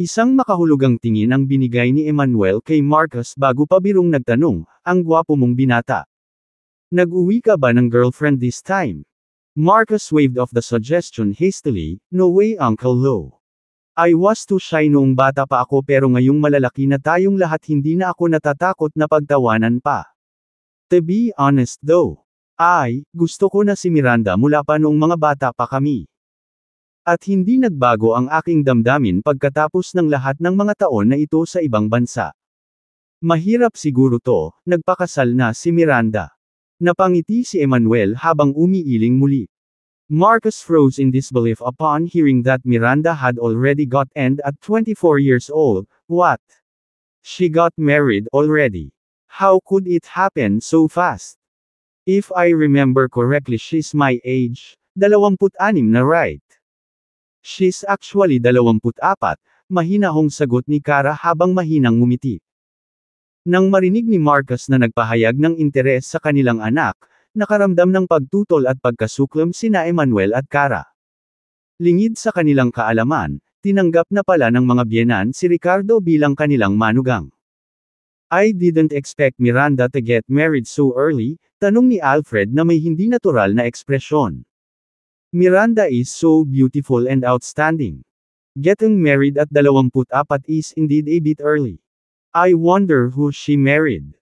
Isang makahulugang tingin ang binigay ni Emmanuel kay Marcus bago pa birong nagtanong, ang gwapo mong binata. Nag-uwi ka ba ng girlfriend this time? Marcus waved off the suggestion hastily, no way Uncle Lo. I was too shy noong bata pa ako pero ngayong malalaki na tayong lahat hindi na ako natatakot na pagtawanan pa. To be honest though, gusto ko na si Miranda mula pa noong mga bata pa kami. At hindi nagbago ang aking damdamin pagkatapos ng lahat ng mga taon na ito sa ibang bansa. Mahirap siguro to, nagpakasal na si Miranda. Napangiti si Emmanuel habang umiiling muli. Marcus froze in disbelief upon hearing that Miranda had already got end at 24 years old. What? She got married already. How could it happen so fast? If I remember correctly she's my age, 26 na right? She's actually 24, mahinahong sagot ni Cara habang mahinang ngumiti. Nang marinig ni Marcus na nagpahayag ng interes sa kanilang anak, nakaramdam ng pagtutol at pagkasuklom sina Emmanuel at Cara. Lingid sa kanilang kaalaman, tinanggap na pala ng mga biyenan si Ricardo bilang kanilang manugang. I didn't expect Miranda to get married so early, tanong ni Alfred na may hindi natural na ekspresyon. Miranda is so beautiful and outstanding. Getting married at 24 is indeed a bit early. I wonder who she married.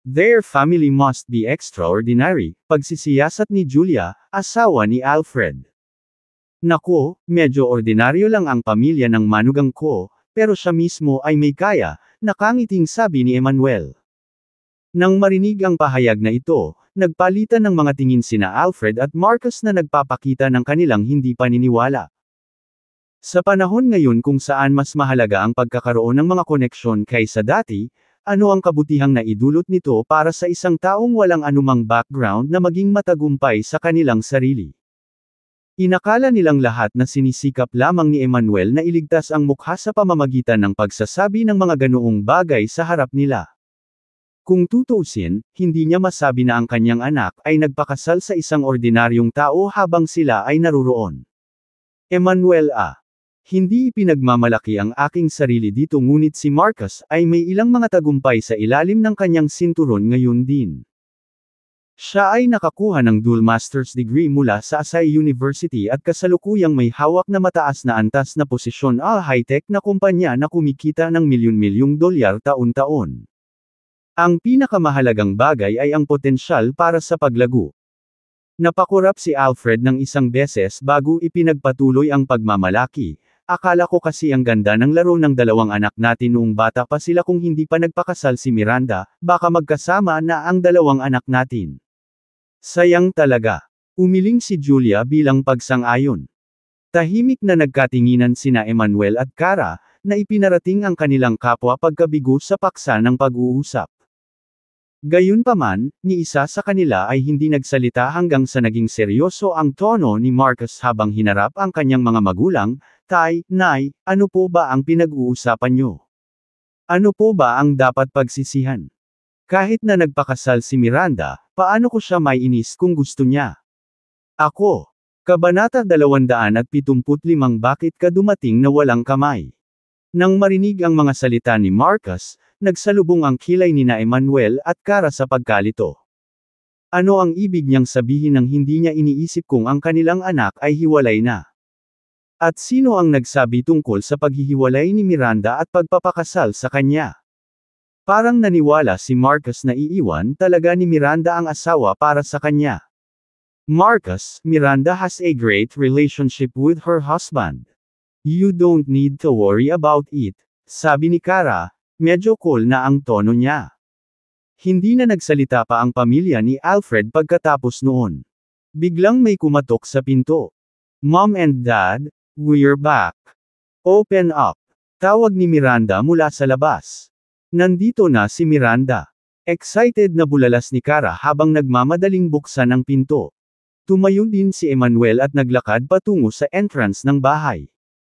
Their family must be extraordinary, pagsisiyasat ni Julia, asawa ni Alfred. Naku, medyo ordinaryo lang ang pamilya ng manugang ko, pero siya mismo ay may kaya, nakangiting sabi ni Emmanuel. Nang marinig ang pahayag na ito, nagpalitan ng mga tingin sina Alfred at Marcus na nagpapakita ng kanilang hindi paniniwala. Sa panahon ngayon kung saan mas mahalaga ang pagkakaroon ng mga koneksyon kaysa dati, ano ang kabutihang naidulot nito para sa isang taong walang anumang background na maging matagumpay sa kanilang sarili? Inakala nilang lahat na sinisikap lamang ni Emmanuel na iligtas ang mukha sa pamamagitan ng pagsasabi ng mga ganoong bagay sa harap nila. Kung tutuusin, hindi niya masabi na ang kanyang anak ay nagpakasal sa isang ordinaryong tao habang sila ay naruroon. Emmanuel Hindi ipinagmamalaki ang aking sarili dito ngunit si Marcus ay may ilang mga tagumpay sa ilalim ng kanyang sinturon ngayon din. Siya ay nakakuha ng dual master's degree mula sa Asai University at kasalukuyang may hawak na mataas na antas na posisyon high-tech na kumpanya na kumikita ng milyon-milyong dolyar taon-taon. Ang pinakamahalagang bagay ay ang potensyal para sa paglago. Napakurap si Alfred ng isang beses bago ipinagpatuloy ang pagmamalaki. Akala ko kasi ang ganda ng laro ng dalawang anak natin noong bata pa sila kung hindi pa nagpakasal si Miranda, baka magkasama na ang dalawang anak natin. Sayang talaga. Umiling si Julia bilang pagsang-ayon. Tahimik na nagkatinginan sina Emmanuel at Cara, na ipinarating ang kanilang kapwa pagkabigo sa paksa ng pag-uusap. Gayunpaman, ni isa sa kanila ay hindi nagsalita hanggang sa naging seryoso ang tono ni Marcus habang hinarap ang kanyang mga magulang. Tay, Nay, ano po ba ang pinag-uusapan niyo? Ano po ba ang dapat pagsisihan? Kahit na nagpakasal si Miranda, paano ko siya maiinis kung gusto niya? Ako. Kabanata 275 Bakit ka dumating na walang kamay? Nang marinig ang mga salita ni Marcus, nagsalubong ang kilay nina Emmanuel at Cara sa pagkalito. Ano ang ibig niyang sabihin nang hindi niya iniisip kung ang kanilang anak ay hiwalay na? At sino ang nagsabi tungkol sa paghihiwalay ni Miranda at pagpapakasal sa kanya? Parang naniwala si Marcus na iiwan talaga ni Miranda ang asawa para sa kanya. Marcus, Miranda has a great relationship with her husband. You don't need to worry about it, sabi ni Cara, medyo cool na ang tono niya. Hindi na nagsalita pa ang pamilya ni Alfred pagkatapos noon. Biglang may kumatok sa pinto. Mom and Dad, we're back. Open up. Tawag ni Miranda mula sa labas. Nandito na si Miranda. Excited na bulalas ni Cara habang nagmamadaling buksan ang pinto. Tumayo din si Emmanuel at naglakad patungo sa entrance ng bahay.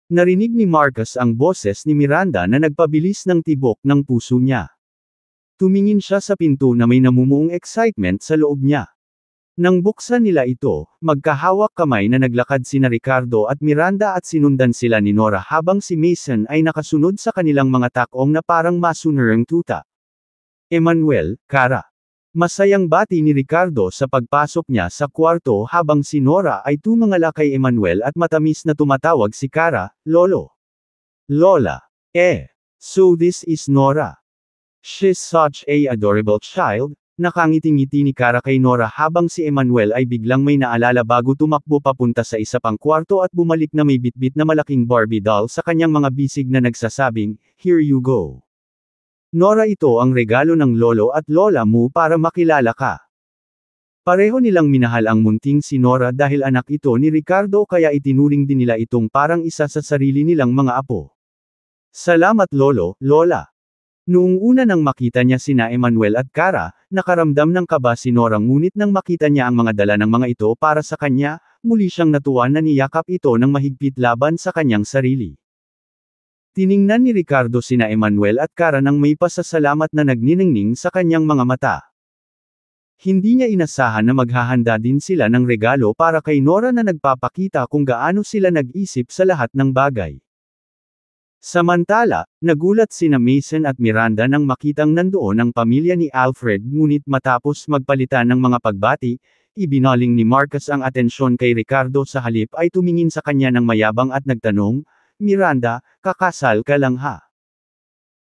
Narinig ni Marcus ang boses ni Miranda na nagpabilis ng tibok ng puso niya. Tumingin siya sa pinto na may namumuong excitement sa loob niya. Nang buksan nila ito, magkahawak kamay na naglakad sina Ricardo at Miranda at sinundan sila ni Nora habang si Mason ay nakasunod sa kanilang mga takong na parang masunurang tuta. Emmanuel, Cara. Masayang bati ni Ricardo sa pagpasok niya sa kwarto habang si Nora ay tumangala kay Emmanuel at matamis na tumatawag si Cara, Lolo. Lola. So this is Nora. She's such a adorable child. Nakangiti-ngiti ni Cara kay Nora habang si Emmanuel ay biglang may naalala bago tumakbo papunta sa isa pang kwarto at bumalik na may bitbit na malaking Barbie doll sa kanyang mga bisig na nagsasabing, "Here you go. Nora, ito ang regalo ng lolo at lola mo para makilala ka." Pareho nilang minahal ang munting si Nora dahil anak ito ni Ricardo kaya itinuring din nila itong parang isa sa sarili nilang mga apo. Salamat lolo, lola. Noong una nang makita niya sina Emmanuel at Cara, nakaramdam ng kaba si Nora ngunit nang makita niya ang mga dala ng mga ito para sa kanya, muli siyang natuwa na niyakap ito ng mahigpit laban sa kanyang sarili. Tiningnan ni Ricardo sina Emmanuel at Cara nang may pasasalamat na nagniningning sa kanyang mga mata. Hindi niya inasahan na maghahanda din sila ng regalo para kay Nora na nagpapakita kung gaano sila nag-isip sa lahat ng bagay. Samantala, nagulat sina Mason at Miranda nang makitang nandoon ang pamilya ni Alfred ngunit matapos magpalitan ng mga pagbati, ibinaling ni Marcus ang atensyon kay Ricardo sa halip ay tumingin sa kanya ng mayabang at nagtanong, Miranda, kakasal ka lang ha?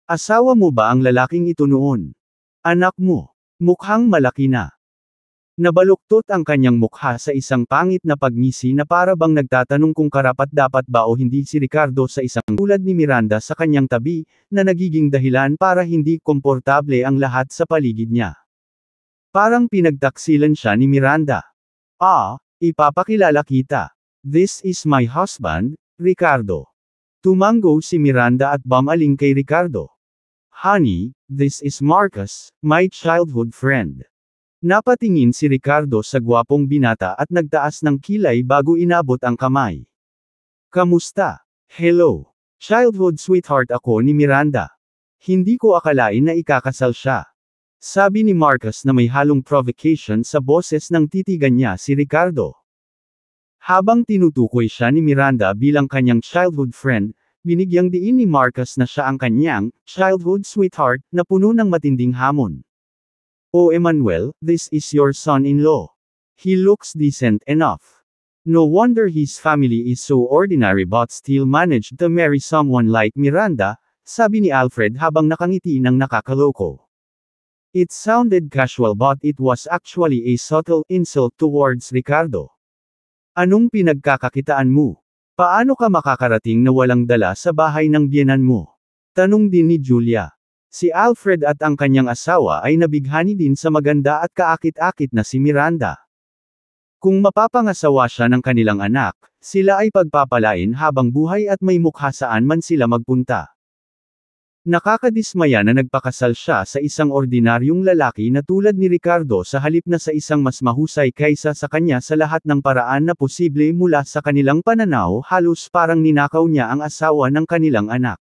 Asawa mo ba ang lalaking ito noon? Anak mo. Mukhang malaki na. Nabaluktot ang kanyang mukha sa isang pangit na pagngisi na para bang nagtatanong kung karapat-dapat ba o hindi si Ricardo sa isang tulad ni Miranda sa kanyang tabi, na nagiging dahilan para hindi komportable ang lahat sa paligid niya. Parang pinagtaksilan siya ni Miranda. Ipapakilala kita. This is my husband, Ricardo. Tumango si Miranda at bumaling kay Ricardo. Honey, this is Marcus, my childhood friend. Napatingin si Ricardo sa gwapong binata at nagtaas ng kilay bago inabot ang kamay. Kamusta? Hello. Childhood sweetheart ako ni Miranda. Hindi ko akalain na ikakasal siya. Sabi ni Marcus na may halong provocation sa boses ng titigan niya si Ricardo. Habang tinutukoy siya ni Miranda bilang kanyang childhood friend, binigyang diin ni Marcus na siya ang kanyang childhood sweetheart na puno ng matinding hamon. Oh Emmanuel, this is your son-in-law. He looks decent enough. No wonder his family is so ordinary but still managed to marry someone like Miranda, sabi ni Alfred habang nakangiti ng nakakaloko. It sounded casual but it was actually a subtle insult towards Ricardo. Anong pinagkakakitaan mo? Paano ka makakarating na walang dala sa bahay ng biyenan mo? Tanong din ni Julia. Si Alfred at ang kanyang asawa ay nabighani din sa maganda at kaakit-akit na si Miranda. Kung mapapangasawa siya ng kanilang anak, sila ay pagpapalain habang buhay at may mukha saan man sila magpunta. Nakakadismaya na nagpakasal siya sa isang ordinaryong lalaki na tulad ni Ricardo sa halip na sa isang mas mahusay kaysa sa kanya sa lahat ng paraan na posible mula sa kanilang pananaw, halos parang ninakaw niya ang asawa ng kanilang anak.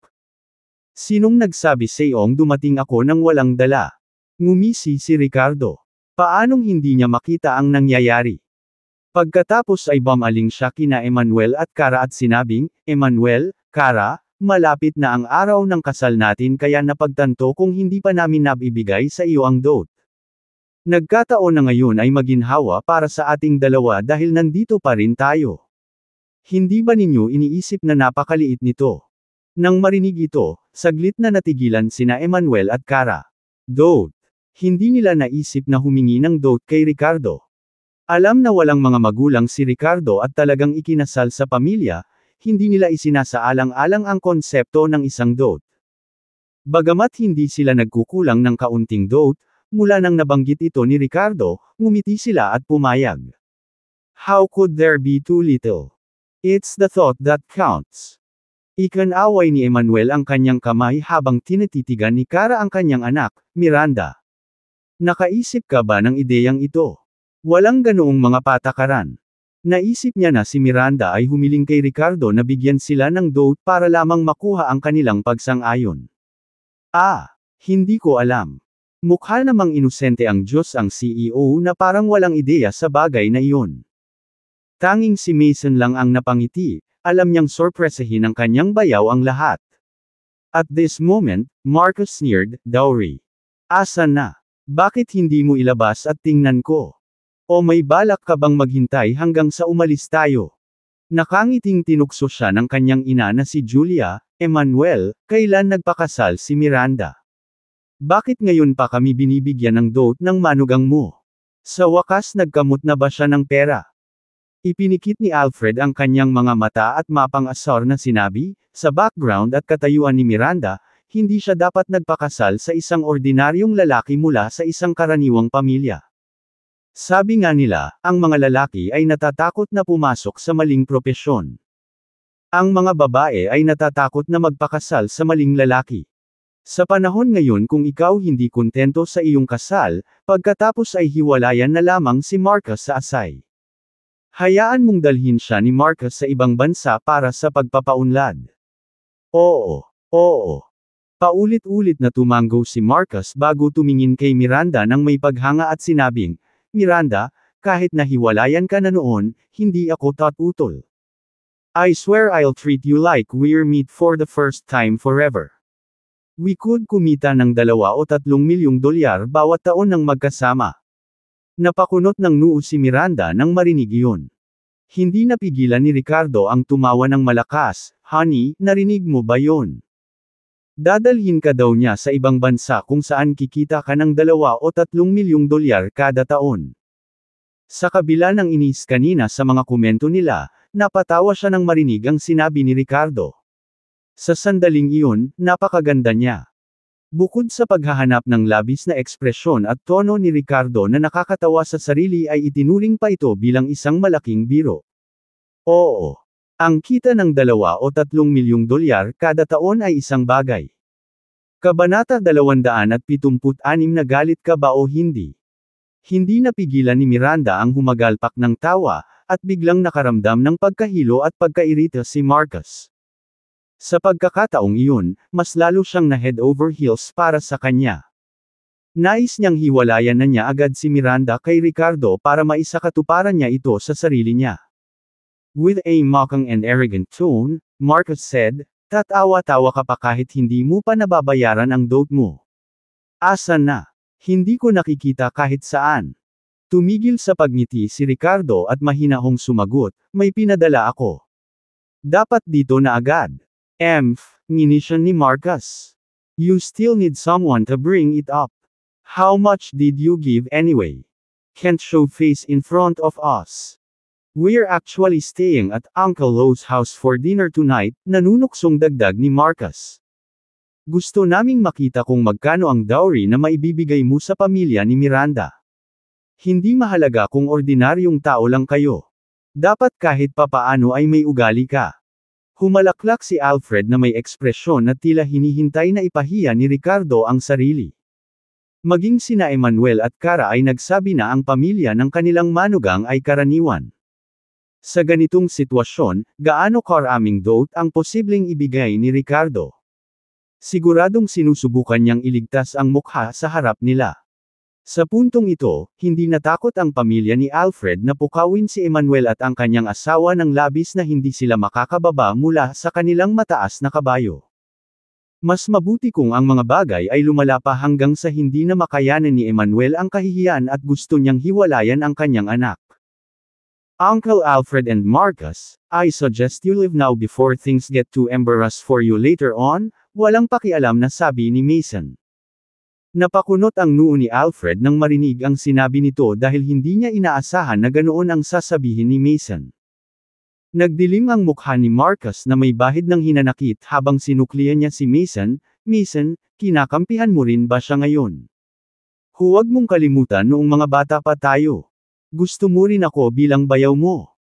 Sinong nagsabi sa'yong dumating ako nang walang dala? Ngumisi si Ricardo. Paanong hindi niya makita ang nangyayari? Pagkatapos ay bumaling siya kina Emmanuel at Cara at sinabing, Emmanuel, Cara, malapit na ang araw ng kasal natin kaya napagtanto kung hindi pa namin nabibigay sa iyo ang dot. Nagkataon na ngayon ay maginhawa para sa ating dalawa dahil nandito pa rin tayo. Hindi ba ninyo iniisip na napakaliit nito? Nang marinig ito, saglit na natigilan sina Emmanuel at Cara. Dot. Hindi nila naisip na humingi ng dot kay Ricardo. Alam na walang mga magulang si Ricardo at talagang ikinasal sa pamilya, hindi nila isinasaalang-alang ang konsepto ng isang dot. Bagamat hindi sila nagkukulang ng kaunting dot, mula nang nabanggit ito ni Ricardo, ngumiti sila at pumayag. How could there be too little? It's the thought that counts. Ikanaway ni Emmanuel ang kanyang kamay habang tinititigan ni Cara ang kanyang anak, Miranda. Nakaisip ka ba ng ideyang ito? Walang ganoong mga patakaran. Naisip niya na si Miranda ay humiling kay Ricardo na bigyan sila ng dot para lamang makuha ang kanilang pagsang-ayon. Hindi ko alam. Mukha namang inosente ang Diyos ang CEO na parang walang ideya sa bagay na iyon. Tanging si Mason lang ang napangiti. Alam niyang sorpresahin ng kanyang bayaw ang lahat. At this moment, Marcus sneered, Dowry. Asa na? Bakit hindi mo ilabas at tingnan ko? O may balak ka bang maghintay hanggang sa umalis tayo? Nakangiting tinukso siya ng kanyang ina na si Julia, Emmanuel, kailan nagpakasal si Miranda? Bakit ngayon pa kami binibigyan ng dot ng manugang mo? Sa wakas nagkamot na ba siya ng pera? Ipinikit ni Alfred ang kanyang mga mata at mapang-asar na sinabi, sa background at katayuan ni Miranda, hindi siya dapat nagpakasal sa isang ordinaryong lalaki mula sa isang karaniwang pamilya. Sabi nga nila, ang mga lalaki ay natatakot na pumasok sa maling propesyon. Ang mga babae ay natatakot na magpakasal sa maling lalaki. Sa panahon ngayon kung ikaw hindi kontento sa iyong kasal, pagkatapos ay hiwalayan na lamang si Marcus sa asay. Hayaan mong dalhin siya ni Marcus sa ibang bansa para sa pagpapaunlad. Oo. Paulit-ulit na tumango si Marcus bago tumingin kay Miranda nang may paghanga at sinabing, Miranda, kahit nahiwalayan ka na noon, hindi ako tatutol. I swear I'll treat you like we're meet for the first time forever. We could kumita ng 2 o 3 milyong dolyar bawat taon ng magkasama. Napakunot ng noo si Miranda nang marinig iyon. Hindi napigilan ni Ricardo ang tumawa ng malakas, Honey, narinig mo ba yon? Dadalhin ka daw niya sa ibang bansa kung saan kikita ka ng 2 o 3 milyong dolyar kada taon. Sa kabila ng inis kanina sa mga komento nila, napatawa siya nang marinig ang sinabi ni Ricardo. Sa sandaling iyon, napakaganda niya. Bukod sa paghahanap ng labis na ekspresyon at tono ni Ricardo na nakakatawa sa sarili ay itinuring pa ito bilang isang malaking biro. Oo. Ang kita ng 2 o 3 milyong dolyar kada taon ay isang bagay. Kabanata 276 Nagalit ka ba o hindi? Hindi napigilan ni Miranda ang humagalpak ng tawa, at biglang nakaramdam ng pagkahilo at pagkairita si Marcus. Sa pagkakataong iyon, mas lalo siyang na head over heels para sa kanya. Nais niyang hiwalayan na niya agad si Miranda kay Ricardo para maisakatuparan niya ito sa sarili niya. With a mocking and arrogant tone, Marcus said, "Tatawa-tawa ka pa kahit hindi mo pa nababayaran ang dote mo. Asa na? Hindi ko nakikita kahit saan." Tumigil sa pagngiti si Ricardo at mahinahong sumagot, "May pinadala ako." "Dapat dito na agad." Nginisyon ni Marcus. "You still need someone to bring it up. How much did you give anyway? Can't show face in front of us. We're actually staying at Uncle Lo's house for dinner tonight," nanunuksong dagdag ni Marcus. "Gusto naming makita kung magkano ang dowry na maibibigay mo sa pamilya ni Miranda. Hindi mahalaga kung ordinaryong tao lang kayo. Dapat kahit papaano ay may ugali ka." Humalaklak si Alfred na may ekspresyon na tila hinihintay na ipahiya ni Ricardo ang sarili. Maging sina Emmanuel at Cara ay nagsabi na ang pamilya ng kanilang manugang ay karaniwan. Sa ganitong sitwasyon, gaano karaming dote ang posibleng ibigay ni Ricardo? Siguradong sinusubukan niyang iligtas ang mukha sa harap nila. Sa puntong ito, hindi natakot ang pamilya ni Alfred na pukawin si Emmanuel at ang kanyang asawa ng labis na hindi sila makakababa mula sa kanilang mataas na kabayo. Mas mabuti kung ang mga bagay ay lumala pa hanggang sa hindi na makayanan ni Emmanuel ang kahihiyan at gusto niyang hiwalayan ang kanyang anak. "Uncle Alfred and Marcus, I suggest you leave now before things get too embarrassed for you later on," walang pakialam na sabi ni Mason. Napakunot ang noo ni Alfred nang marinig ang sinabi nito dahil hindi niya inaasahan na ganoon ang sasabihin ni Mason. Nagdilim ang mukha ni Marcus na may bahid ng hinanakit habang sinuklian niya si Mason. "Mason, kinakampihan mo rin ba siya ngayon? Huwag mong kalimutan noong mga bata pa tayo. Gusto mo rin ako bilang bayaw mo."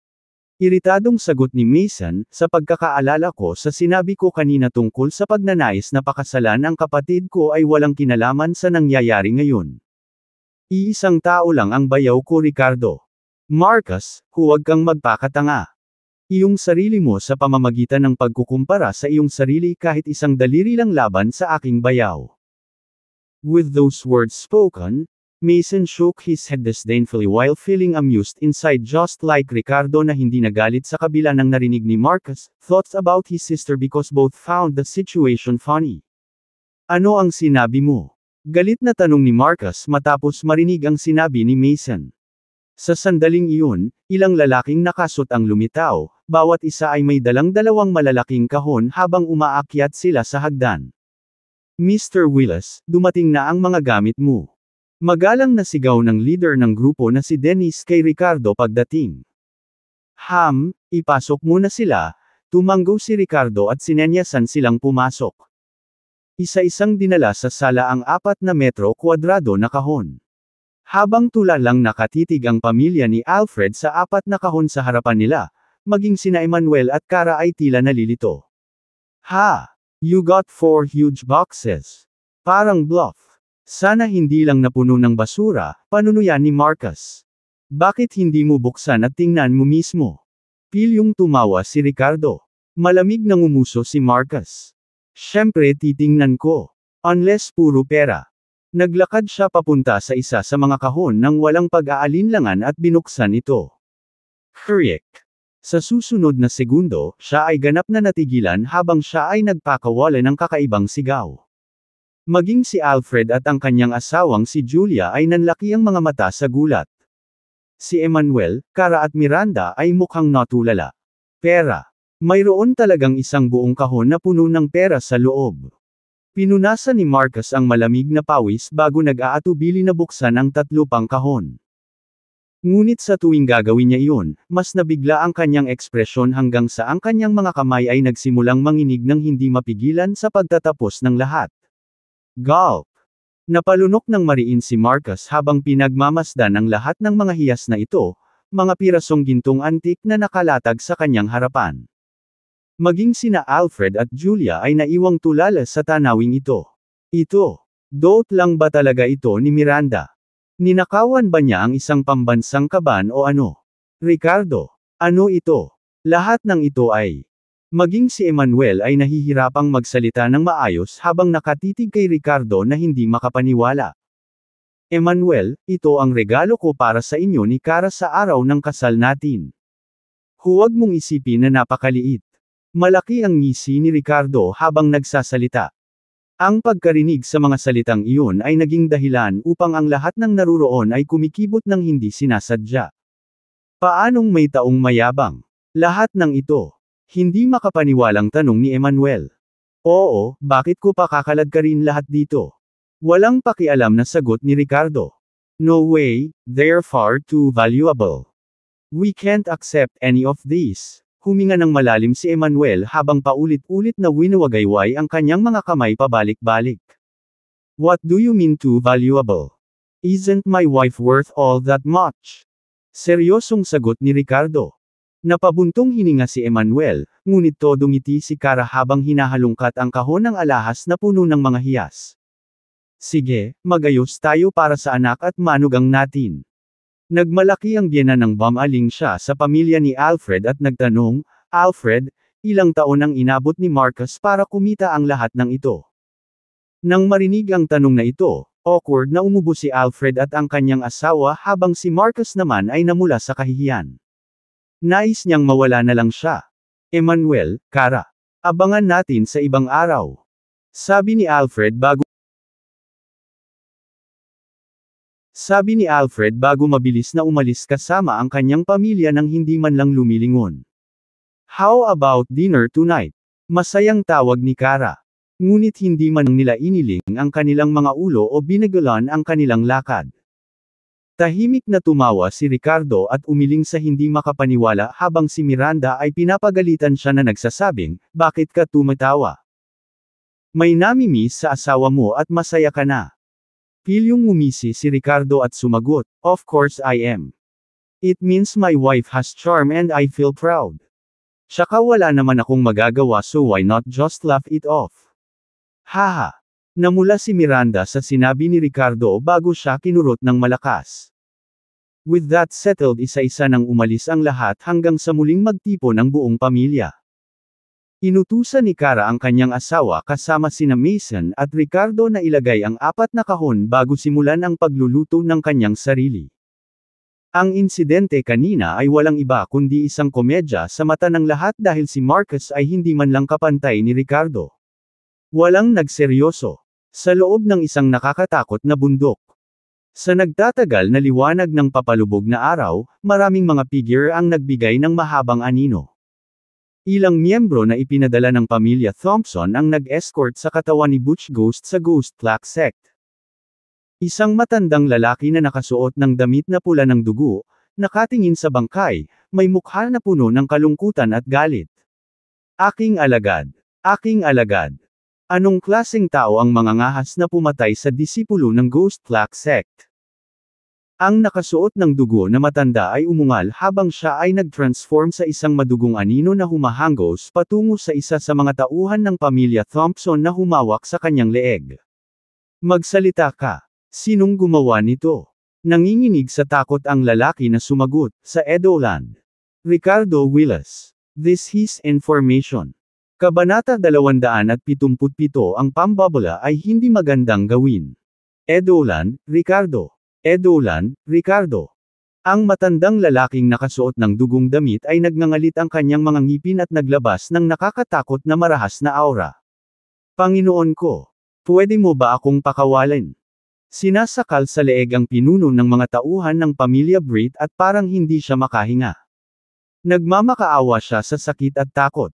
Iritadong sagot ni Mason, "Sa pagkakaalala ko sa sinabi ko kanina tungkol sa pagnanais na pakasalan ang kapatid ko ay walang kinalaman sa nangyayari ngayon. Iisang tao lang ang bayaw ko, Ricardo. Marcus, huwag kang magpakatanga. Iyong sarili mo sa pamamagitan ng pagkukumpara sa iyong sarili kahit isang daliri lang laban sa aking bayaw." With those words spoken, Mason shook his head disdainfully while feeling amused inside, just like Ricardo na hindi nagalit sa kabila ng narinig ni Marcus' thoughts about his sister because both found the situation funny. "Ano ang sinabi mo?" Galit na tanong ni Marcus matapos marinig ang sinabi ni Mason. Sa sandaling iyon, ilang lalaking nakasot ang lumitaw, bawat isa ay may dalang 2 malalaking kahon habang umaakyat sila sa hagdan. "Mr. Willis, dumating na ang mga gamit mo." Magalang na sigaw ng leader ng grupo na si Dennis kay Ricardo pagdating. Ipasok mo na sila." Tumanggo si Ricardo at sinenyasan silang pumasok. Isa-isang dinala sa sala ang 4 na metro kwadrado na kahon. Habang tula lang nakatitig ang pamilya ni Alfred sa 4 na kahon sa harapan nila, maging sina Emmanuel at Cara ay tila nalilito. You got 4 huge boxes. Parang bluff. Sana hindi lang napuno ng basura," panunuyan ni Marcus. "Bakit hindi mo buksan at tingnan mo mismo?" Pilyong tumawa si Ricardo. Malamig na ngumuso si Marcus. "Syempre titingnan ko. Unless puro pera." Naglakad siya papunta sa isa sa mga kahon nang walang pag-aalinlangan at binuksan ito. Kriek. Sa susunod na segundo, siya ay ganap na natigilan habang siya ay nagpakawala ng kakaibang sigaw. Maging si Alfred at ang kanyang asawang si Julia ay nanlaki ang mga mata sa gulat. Si Emmanuel, Cara at Miranda ay mukhang natulala. "Pera. Mayroon talagang isang buong kahon na puno ng pera sa loob. Pinunasan ni Marcus ang malamig na pawis bago nag-aatubili na buksan ang 3 pang kahon. Ngunit sa tuwing gagawin niya iyon, mas nabigla ang kanyang ekspresyon hanggang sa ang kanyang mga kamay ay nagsimulang manginig ng hindi mapigilan sa pagtatapos ng lahat. Gulp! Napalunok ng mariin si Marcus habang pinagmamasdan ang lahat ng mga hiyas na ito, mga pirasong gintong antik na nakalatag sa kanyang harapan. Maging sina Alfred at Julia ay naiwang tulala sa tanawing ito. Dote lang ba talaga ito ni Miranda? Ninakawan ba niya ang isang pambansang kaban o ano? Ricardo, ano ito? Lahat ng ito ay. Maging si Emmanuel ay nahihirapang magsalita ng maayos habang nakatitig kay Ricardo na hindi makapaniwala. Emmanuel, ito ang regalo ko para sa inyo ni Cara sa araw ng kasal natin. Huwag mong isipin na napakaliit. Malaki ang ngisi ni Ricardo habang nagsasalita. Ang pagkarinig sa mga salitang iyon ay naging dahilan upang ang lahat ng naruroon ay kumikibot ng hindi sinasadya. Paanong may taong mayabang? Lahat ng ito. Hindi makapaniwalang tanong ni Emmanuel. Oo, bakit ko pa kakalagkarin lahat dito? Walang pakialam na sagot ni Ricardo. No way, they're far too valuable. We can't accept any of these. Huminga ng malalim si Emmanuel habang paulit-ulit na winuwagayway ang kanyang mga kamay pabalik-balik. What do you mean too valuable? Isn't my wife worth all that much? Seryosong sagot ni Ricardo. Napabuntong hininga si Emmanuel, ngunit todong ngiti si Cara habang hinahalungkat ang kahon ng alahas na puno ng mga hiyas. Sige, magayos tayo para sa anak at manugang natin. Nagmalaki ang biyena ng bumaling siya sa pamilya ni Alfred at nagtanong, Alfred, ilang taon ang inabot ni Marcus para kumita ang lahat ng ito? Nang marinig ang tanong na ito, awkward na umubo si Alfred at ang kanyang asawa habang si Marcus naman ay namula sa kahihiyan. Nais niyang mawala na lang siya. Emmanuel, Cara, abangan natin sa ibang araw. Sabi ni Alfred bago mabilis na umalis kasama ang kanyang pamilya nang hindi man lang lumilingon. How about dinner tonight? Masayang tawag ni Cara. Ngunit hindi man nila iniling ang kanilang mga ulo o binagalan ang kanilang lakad. Tahimik na tumawa si Ricardo at umiling sa hindi makapaniwala habang si Miranda ay pinapagalitan siya na nagsasabing, bakit ka tumatawa? May namimiss sa asawa mo at masaya ka na. Pilyong ngumisi si Ricardo at sumagot, of course I am. It means my wife has charm and I feel proud. Tsaka wala naman akong magagawa so why not just laugh it off? Haha. Namula si Miranda sa sinabi ni Ricardo bago siya kinurot ng malakas. With that settled isa-isa nang umalis ang lahat hanggang sa muling magtipon ang buong pamilya. Inutusan ni Cara ang kanyang asawa kasama sina Mason at Ricardo na ilagay ang 4 na kahon bago simulan ang pagluluto ng kanyang sarili. Ang insidente kanina ay walang iba kundi isang komedya sa mata ng lahat dahil si Marcus ay hindi man lang kapantay ni Ricardo. Walang nagseryoso. Sa loob ng isang nakakatakot na bundok. Sa nagtatagal na liwanag ng papalubog na araw, maraming mga figure ang nagbigay ng mahabang anino. Ilang miyembro na ipinadala ng pamilya Thompson ang nag-escort sa katawan ni Butch Ghost sa Ghost Black Sect. Isang matandang lalaki na nakasuot ng damit na pula ng dugo, nakatingin sa bangkay, may mukha na puno ng kalungkutan at galit. Aking alagad. Aking alagad. Anong klaseng tao ang mga ngahas na pumatay sa disipulo ng Ghost Black Sect? Ang nakasuot ng dugo na matanda ay umungal habang siya ay nag-transform sa isang madugong anino na humahanggos patungo sa isa sa mga tauhan ng pamilya Thompson na humawak sa kanyang leeg. Magsalita ka. Sinong gumawa nito? Nanginginig sa takot ang lalaki na sumagot, sa Edoland. Ricardo Willis. This is information. Kabanata 277 ang pambabala ay hindi magandang gawin. Edoland, Ricardo. Edoland, Ricardo. Ang matandang lalaking nakasuot ng dugong damit ay nagngangalit ang kanyang mga ngipin at naglabas ng nakakatakot na marahas na aura. Panginoon ko, pwede mo ba akong pakawalan? Sinasakal sa leeg ang pinuno ng mga tauhan ng pamilya Britt at parang hindi siya makahinga. Nagmamakaawa siya sa sakit at takot.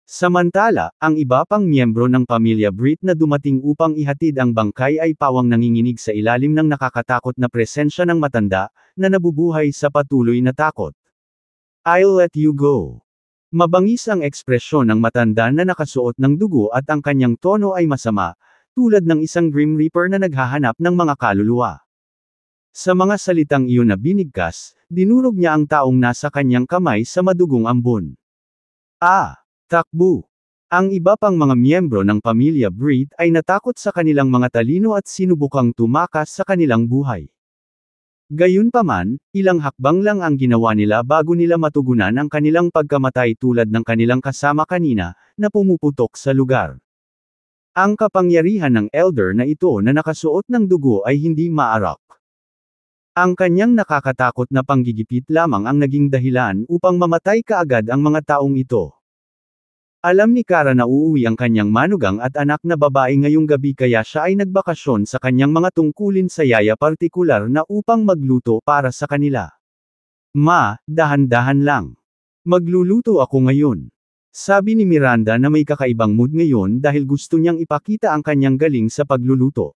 Samantala, ang iba pang miyembro ng pamilya Britt na dumating upang ihatid ang bangkay ay pawang nanginginig sa ilalim ng nakakatakot na presensya ng matanda, na nabubuhay sa patuloy na takot. "I'll let you go." Mabangis ang ekspresyon ng matanda na nakasuot ng dugo at ang kanyang tono ay masama, tulad ng isang Grim Reaper na naghahanap ng mga kaluluwa. Sa mga salitang iyon na binigkas, dinurog niya ang taong nasa kanyang kamay sa madugong ambon. Takbo! Ang iba pang mga miyembro ng pamilya Britt ay natakot sa kanilang mga talino at sinubukang tumakas sa kanilang buhay. Gayunpaman, ilang hakbang lang ang ginawa nila bago nila matugunan ang kanilang pagkamatay tulad ng kanilang kasama kanina, na pumuputok sa lugar. Ang kapangyarihan ng elder na ito na nakasuot ng dugo ay hindi maarak. Ang kanyang nakakatakot na panggigipit lamang ang naging dahilan upang mamatay kaagad ang mga taong ito. Alam ni Kara na uuwi ang kanyang manugang at anak na babae ngayong gabi kaya siya ay nagbakasyon sa kanyang mga tungkulin sa yaya partikular na upang magluto para sa kanila. "Ma, dahan-dahan lang. Magluluto ako ngayon." Sabi ni Miranda na may kakaibang mood ngayon dahil gusto niyang ipakita ang kanyang galing sa pagluluto.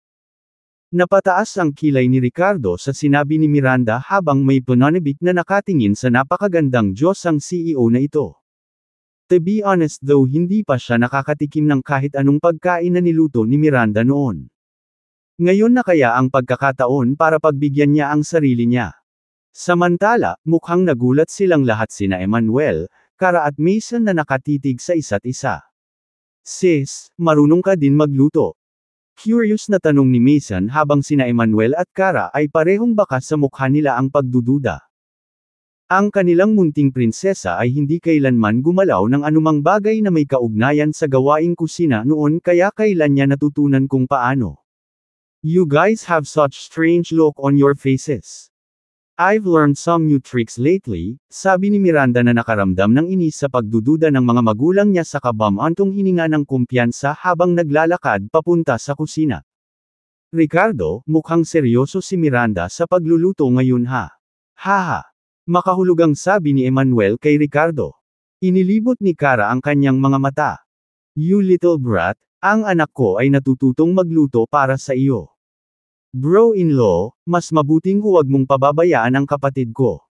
Napataas ang kilay ni Ricardo sa sinabi ni Miranda habang may pananabik na nakatingin sa napakagandang Diyos ang CEO na ito. To be honest though hindi pa siya nakakatikim ng kahit anong pagkain na niluto ni Miranda noon. Ngayon na kaya ang pagkakataon para pagbigyan niya ang sarili niya. Samantala, mukhang nagulat silang lahat sina Emmanuel, Kara at Mason na nakatitig sa isa't isa. "Sis, marunong ka din magluto?" Curious na tanong ni Mason habang sina Emmanuel at Kara ay parehong bakas sa mukha nila ang pagdududa. Ang kanilang munting prinsesa ay hindi kailanman gumalaw ng anumang bagay na may kaugnayan sa gawaing kusina noon kaya kailan niya natutunan kung paano. "You guys have such strange look on your faces. I've learned some new tricks lately," sabi ni Miranda na nakaramdam ng inis sa pagdududa ng mga magulang niya sa kabamantong hininga ng kumpiyansa habang naglalakad papunta sa kusina. "Ricardo, mukhang seryoso si Miranda sa pagluluto ngayon ha." "Haha." Makahulugang sabi ni Emmanuel kay Ricardo. Inilibot ni Kara ang kanyang mga mata. "You little brat, ang anak ko ay natututong magluto para sa iyo. Bro-in-law, mas mabuting huwag mong pababayaan ang kapatid ko."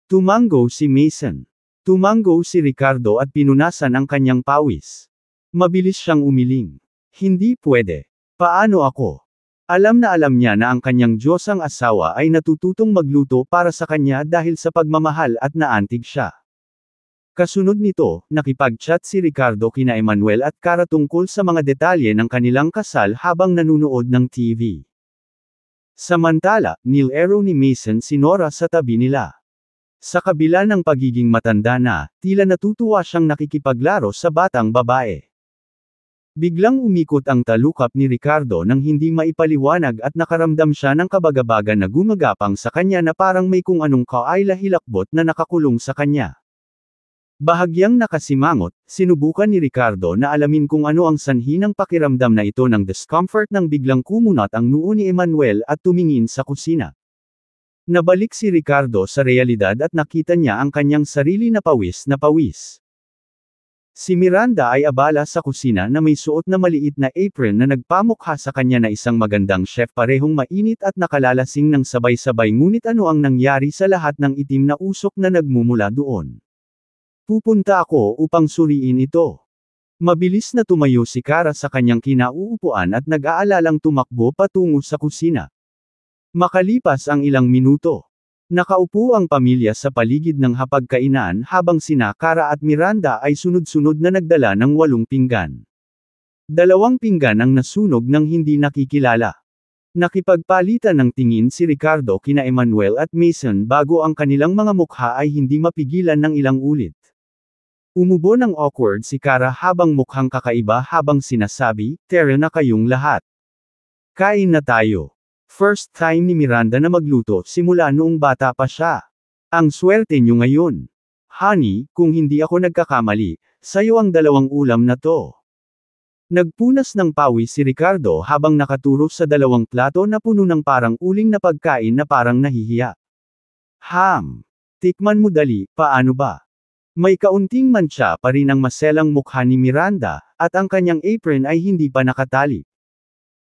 Tumango si Mason. Tumango si Ricardo at pinunasan ang kanyang pawis. Mabilis siyang umiling. "Hindi pwede. Paano ako?" Alam na alam niya na ang kanyang Diyosang asawa ay natututong magluto para sa kanya dahil sa pagmamahal at naantig siya. Kasunod nito, nakipag-chat si Ricardo kina Emmanuel at Kara tungkol sa mga detalye ng kanilang kasal habang nanunood ng TV. Samantala, nilero ni Mason si Nora sa tabi nila. Sa kabila ng pagiging matanda na, tila natutuwa siyang nakikipaglaro sa batang babae. Biglang umikot ang talukap ni Ricardo nang hindi maipaliwanag at nakaramdam siya ng kabagabagan na gumagapang sa kanya na parang may kung anong kaila-hilakbot na nakakulong sa kanya. Bahagyang nakasimangot, sinubukan ni Ricardo na alamin kung ano ang sanhi ng pakiramdam na ito ng discomfort nang biglang kumunat ang noo ni Emmanuel at tumingin sa kusina. Nabalik si Ricardo sa realidad at nakita niya ang kanyang sarili na pawis na pawis. Si Miranda ay abala sa kusina na may suot na maliit na apron na nagpamukha sa kanya na isang magandang chef parehong mainit at nakalalasing ng sabay-sabay ngunit ano ang nangyari sa lahat ng itim na usok na nagmumula doon? "Pupunta ako upang suriin ito." Mabilis na tumayo si Kara sa kanyang kinauupuan at nag-aalalang tumakbo patungo sa kusina. Makalipas ang ilang minuto, nakaupo ang pamilya sa paligid ng hapagkainan habang sina Kara at Miranda ay sunod-sunod na nagdala ng 8 pinggan. 2 pinggan ang nasunog ng hindi nakikilala. Nakipagpalitan ng tingin si Ricardo kina Emmanuel at Mason bago ang kanilang mga mukha ay hindi mapigilan ng ilang ulit. Umubo ng awkward si Kara habang mukhang kakaiba habang sinasabi, "Tara na kayong lahat. Kain na tayo." First time ni Miranda na magluto simula noong bata pa siya. "Ang swerte niyo ngayon. Honey, kung hindi ako nagkakamali, sayo ang 2 ulam na to." Nagpunas ng pawis si Ricardo habang nakaturo sa 2 plato na puno ng parang uling na pagkain na parang nahihiya. "Ham. Tikman mo dali, paano ba? May kaunting mantsa pa rin ang maselang mukha ni Miranda, at ang kanyang apron ay hindi pa nakatali.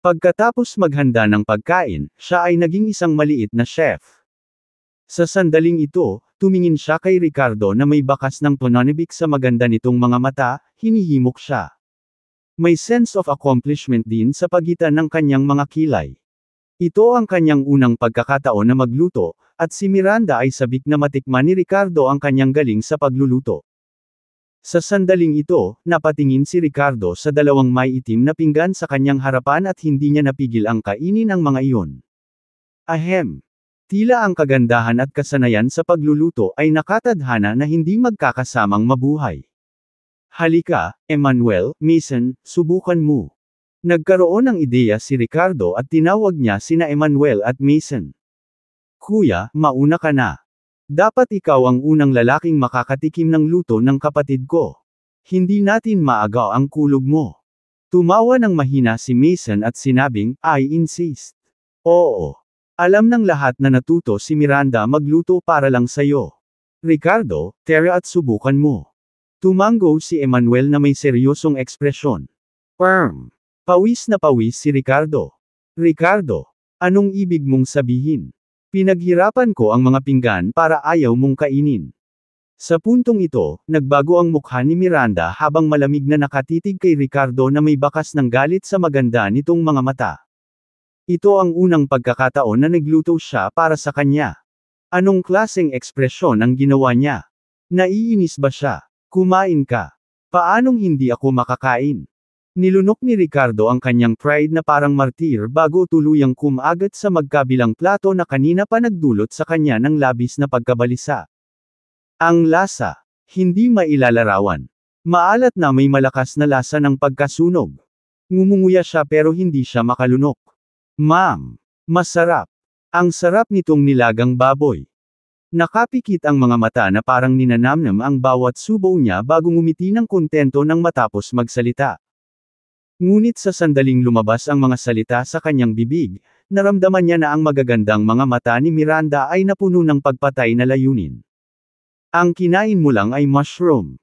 Pagkatapos maghanda ng pagkain, siya ay naging isang maliit na chef. Sa sandaling ito, tumingin siya kay Ricardo na may bakas ng pananibik sa maganda nitong mga mata, hinihimok siya. May sense of accomplishment din sa pagitan ng kanyang mga kilay. Ito ang kanyang unang pagkakataon na magluto, at si Miranda ay sabik na matikman ni Ricardo ang kanyang galing sa pagluluto. Sa sandaling ito, napatingin si Ricardo sa dalawang may itim na pinggan sa kanyang harapan at hindi niya napigil ang kainin ang mga iyon. Ahem! Tila ang kagandahan at kasanayan sa pagluluto ay nakatadhana na hindi magkakasamang mabuhay. Halika, Emmanuel, Mason, subukan mo. Nagkaroon ng ideya si Ricardo at tinawag niya sina Emmanuel at Mason. Kuya, mauna ka na. Dapat ikaw ang unang lalaking makakatikim ng luto ng kapatid ko. Hindi natin maagaw ang kulog mo. Tumawa ng mahina si Mason at sinabing, I insist. Oo. Alam ng lahat na natuto si Miranda magluto para lang sayo. Ricardo, tara at subukan mo. Tumango si Emmanuel na may seryosong ekspresyon. Pawis na pawis si Ricardo. Ricardo, anong ibig mong sabihin? Pinaghirapan ko ang mga pinggan para ayaw mong kainin. Sa puntong ito, nagbago ang mukha ni Miranda habang malamig na nakatitig kay Ricardo na may bakas ng galit sa maganda nitong mga mata. Ito ang unang pagkakataon na nagluto siya para sa kanya. Anong klaseng ekspresyon ang ginawa niya? Naiinis ba siya? Kumain ka. Paanong hindi ako makakain? Nilunok ni Ricardo ang kanyang pride na parang martir bago tuluyang kumagat sa magkabilang plato na kanina pa nagdulot sa kanya ng labis na pagkabalisa. Ang lasa. Hindi mailalarawan. Maalat na may malakas na lasa ng pagkasunog. Ngumunguya siya pero hindi siya makalunok. Ma'am, masarap. Ang sarap nitong nilagang baboy. Nakapikit ang mga mata na parang ninanamnam ang bawat subo niya bago ngumiti ng kontento nang matapos magsalita. Ngunit sa sandaling lumabas ang mga salita sa kanyang bibig, naramdaman niya na ang magagandang mga mata ni Miranda ay napuno ng pagpatay na layunin. Ang kinain mo lang ay mushroom.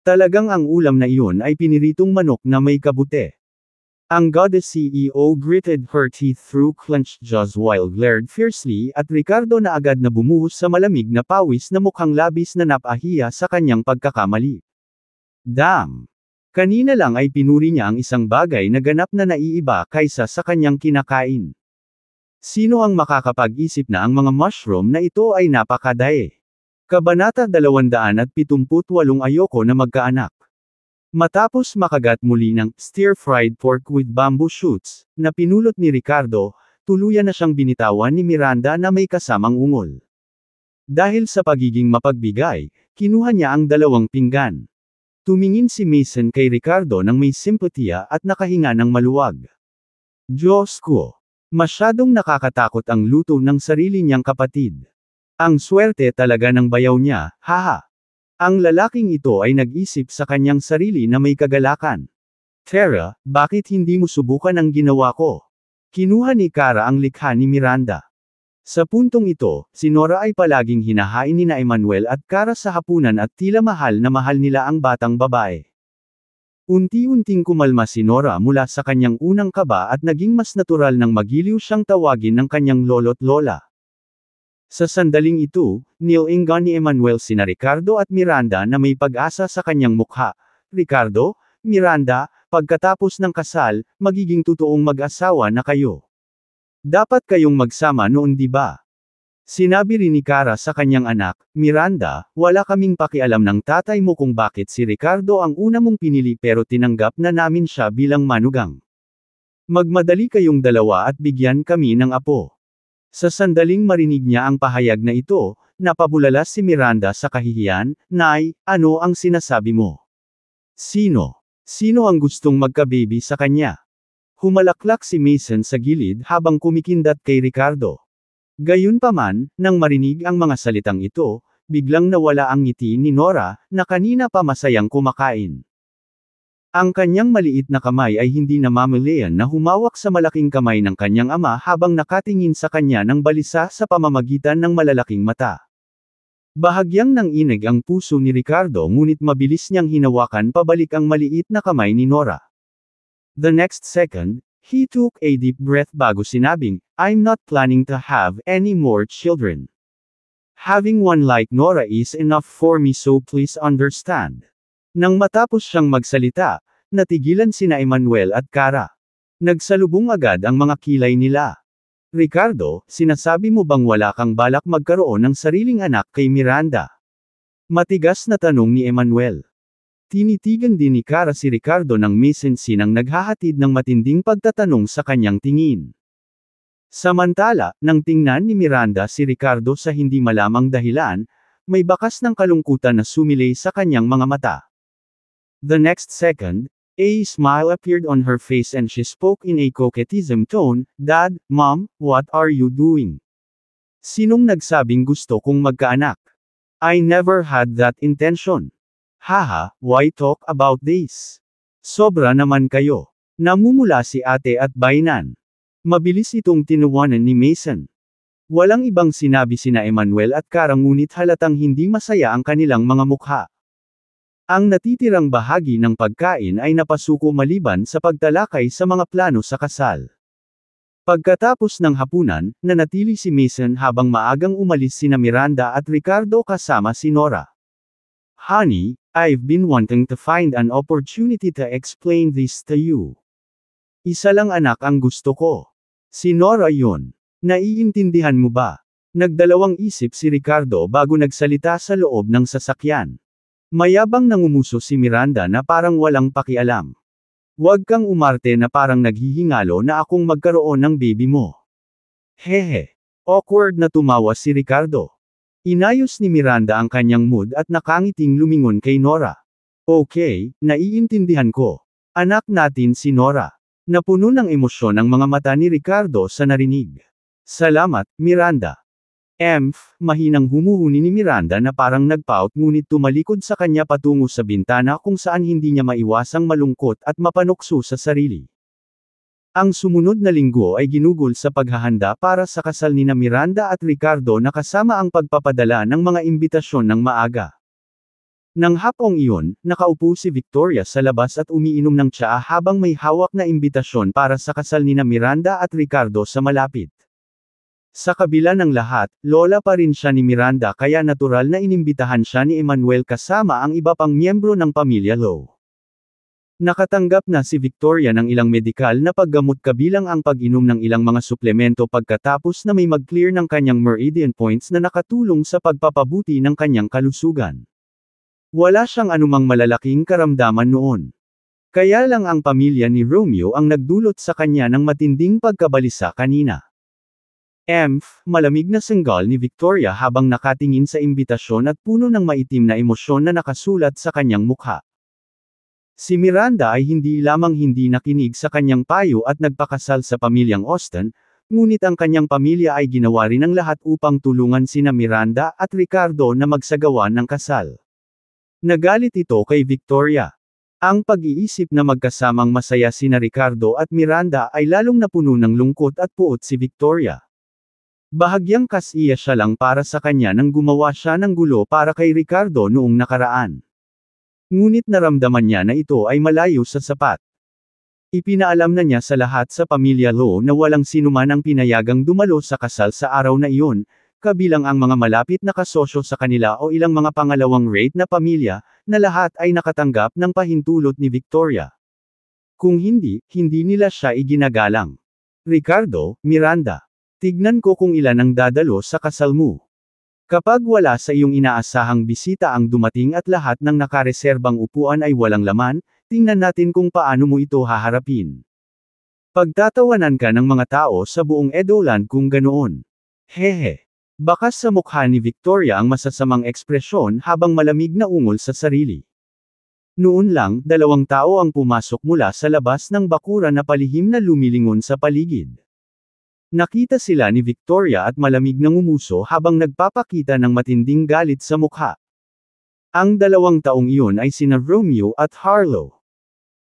Talagang ang ulam na iyon ay piniritong manok na may kabute. Ang goddess CEO gritted her teeth through clenched jaws while glared fiercely at Ricardo na agad na bumuhos sa malamig na pawis na mukhang labis na napahiya sa kanyang pagkakamali. Damn! Kanina lang ay pinuri niya ang isang bagay na ganap na naiiba kaysa sa kanyang kinakain. Sino ang makakapag-isip na ang mga mushroom na ito ay napakadae? Kabanata 278 Ayoko na magkaanak. Matapos makagat muli ng stir-fried pork with bamboo shoots, na pinulot ni Ricardo, tuluyan na siyang binitawan ni Miranda na may kasamang ungol. Dahil sa pagiging mapagbigay, kinuha niya ang dalawang pinggan. Tumingin si Mason kay Ricardo nang may simpatiya at nakahinga ng maluwag. Diyos ko! Masyadong nakakatakot ang luto ng sarili niyang kapatid. Ang swerte talaga ng bayaw niya, haha! Ang lalaking ito ay nag-isip sa kanyang sarili na may kagalakan. Tara, bakit hindi mo subukan ang ginawa ko? Kinuha ni Kara ang likha ni Miranda. Sa puntong ito, si Nora ay palaging hinahain ni na Emmanuel at Kara sa hapunan at tila mahal na mahal nila ang batang babae. Unti-unting kumalma si Nora mula sa kanyang unang kaba at naging mas natural nang magiliw siyang tawagin ng kanyang lolo't lola. Sa sandaling ito, nilainggan ni Emmanuel sina Ricardo at Miranda na may pag-asa sa kanyang mukha. Ricardo, Miranda, pagkatapos ng kasal, magiging totoong mag-asawa na kayo. Dapat kayong magsama noon di ba? Sinabi rin ni Kara sa kanyang anak, Miranda, wala kaming pakialam ng tatay mo kung bakit si Ricardo ang una mong pinili pero tinanggap na namin siya bilang manugang. Magmadali kayong dalawa at bigyan kami ng apo. Sa sandaling marinig niya ang pahayag na ito, napabulala si Miranda sa kahihiyan, Nay, ano ang sinasabi mo? Sino? Sino ang gustong magka-baby sa kanya? Humalaklak si Mason sa gilid habang kumikindat kay Ricardo. Gayunpaman, nang marinig ang mga salitang ito, biglang nawala ang ngiti ni Nora, na kanina pa masayang kumakain. Ang kanyang maliit na kamay ay hindi namamalayan na humawak sa malaking kamay ng kanyang ama habang nakatingin sa kanya ng balisa sa pamamagitan ng malalaking mata. Bahagyang nanginig ang puso ni Ricardo ngunit mabilis niyang hinawakan pabalik ang maliit na kamay ni Nora. The next second, he took a deep breath bago sinabing, "I'm not planning to have any more children. Having one like Nora is enough for me, so please understand." Nang matapos siyang magsalita, natigilan sina Emmanuel at Cara. Nagsalubong agad ang mga kilay nila. "Ricardo, sinasabi mo bang wala kang balak magkaroon ng sariling anak kay Miranda?" Matigas na tanong ni Emmanuel. Tinitigan din ni Cara si Ricardo ng misensinang naghahatid ng matinding pagtatanong sa kanyang tingin. Samantala, nang tingnan ni Miranda si Ricardo sa hindi malamang dahilan, may bakas ng kalungkutan na sumilay sa kanyang mga mata. The next second, a smile appeared on her face and she spoke in a coquettism tone, "Dad, Mom, what are you doing? Sinong nagsabing gusto kong magkaanak? I never had that intention. Haha, why talk about this? Sobra naman kayo." Namumula si ate at Bainan. Mabilis itong tinuwanan ni Mason. Walang ibang sinabi sina Emmanuel at Cara ngunit halatang hindi masaya ang kanilang mga mukha. Ang natitirang bahagi ng pagkain ay napasuko maliban sa pagtalakay sa mga plano sa kasal. Pagkatapos ng hapunan, nanatili si Mason habang maagang umalis sina Miranda at Ricardo kasama si Nora. "Honey, I've been wanting to find an opportunity to explain this to you. Isa lang anak ang gusto ko. Si Nora yun. Naiintindihan mo ba?" Nagdalawang isip si Ricardo bago nagsalita sa loob ng sasakyan. Mayabang nangumuso si Miranda na parang walang pakialam. "Huwag kang umarte na parang naghihingalo na akong magkaroon ng baby mo." Hehe. Awkward na tumawa si Ricardo. Inayos ni Miranda ang kanyang mood at nakangiting lumingon kay Nora. "Okay, naiintindihan ko. Anak natin si Nora." Napuno ng emosyon ang mga mata ni Ricardo sa narinig. "Salamat, Miranda." Mahinang humuhuni ni Miranda na parang nagpout ngunit tumalikod sa kanya patungo sa bintana kung saan hindi niya maiwasang malungkot at mapanukso sa sarili. Ang sumunod na linggo ay ginugol sa paghahanda para sa kasal nina Miranda at Ricardo na kasama ang pagpapadala ng mga imbitasyon ng maaga. Nang hapong iyon, nakaupo si Victoria sa labas at umiinom ng tsaa habang may hawak na imbitasyon para sa kasal nina Miranda at Ricardo sa malapit. Sa kabila ng lahat, lola pa rin siya ni Miranda kaya natural na inimbitahan siya ni Emmanuel kasama ang iba pang miyembro ng pamilya Low. Nakatanggap na si Victoria ng ilang medikal na paggamot kabilang ang pag-inom ng ilang mga suplemento pagkatapos na may mag-clear ng kanyang meridian points na nakatulong sa pagpapabuti ng kanyang kalusugan. Wala siyang anumang malalaking karamdaman noon. Kaya lang ang pamilya ni Romeo ang nagdulot sa kanya ng matinding pagkabalisa kanina. Malamig na sanggal ni Victoria habang nakatingin sa imbitasyon at puno ng maitim na emosyon na nakasulat sa kanyang mukha. Si Miranda ay hindi lamang hindi nakinig sa kanyang payo at nagpakasal sa pamilyang Austin, ngunit ang kanyang pamilya ay ginawa rin ang lahat upang tulungan sina Miranda at Ricardo na magsagawa ng kasal. Nagalit ito kay Victoria. Ang pag-iisip na magkasamang masaya sina Ricardo at Miranda ay lalong napuno ng lungkot at puot si Victoria. Bahagyang kasiya siya lang para sa kanya nang gumawa siya ng gulo para kay Ricardo noong nakaraan. Ngunit naramdaman niya na ito ay malayo sa sapat. Ipinaalam na niya sa lahat sa pamilya Low na walang sinuman ang pinayagang dumalo sa kasal sa araw na iyon, kabilang ang mga malapit na kasosyo sa kanila o ilang mga pangalawang rate na pamilya, na lahat ay nakatanggap ng pahintulot ni Victoria. Kung hindi, hindi nila siya iginagalang. "Ricardo, Miranda. Tignan ko kung ilan ang dadalo sa kasal mo. Kapag wala sa iyong inaasahang bisita ang dumating at lahat ng nakareserbang upuan ay walang laman, tingnan natin kung paano mo ito haharapin. Pagtatawanan ka ng mga tao sa buong Edoland kung ganoon." Hehe. Bakas sa mukha ni Victoria ang masasamang ekspresyon habang malamig na ungol sa sarili. Noon lang, 2 tao ang pumasok mula sa labas ng bakuran na palihim na lumilingon sa paligid. Nakita sila ni Victoria at malamig na ngumuso habang nagpapakita ng matinding galit sa mukha. Ang 2 taong iyon ay sina Romeo at Harlow.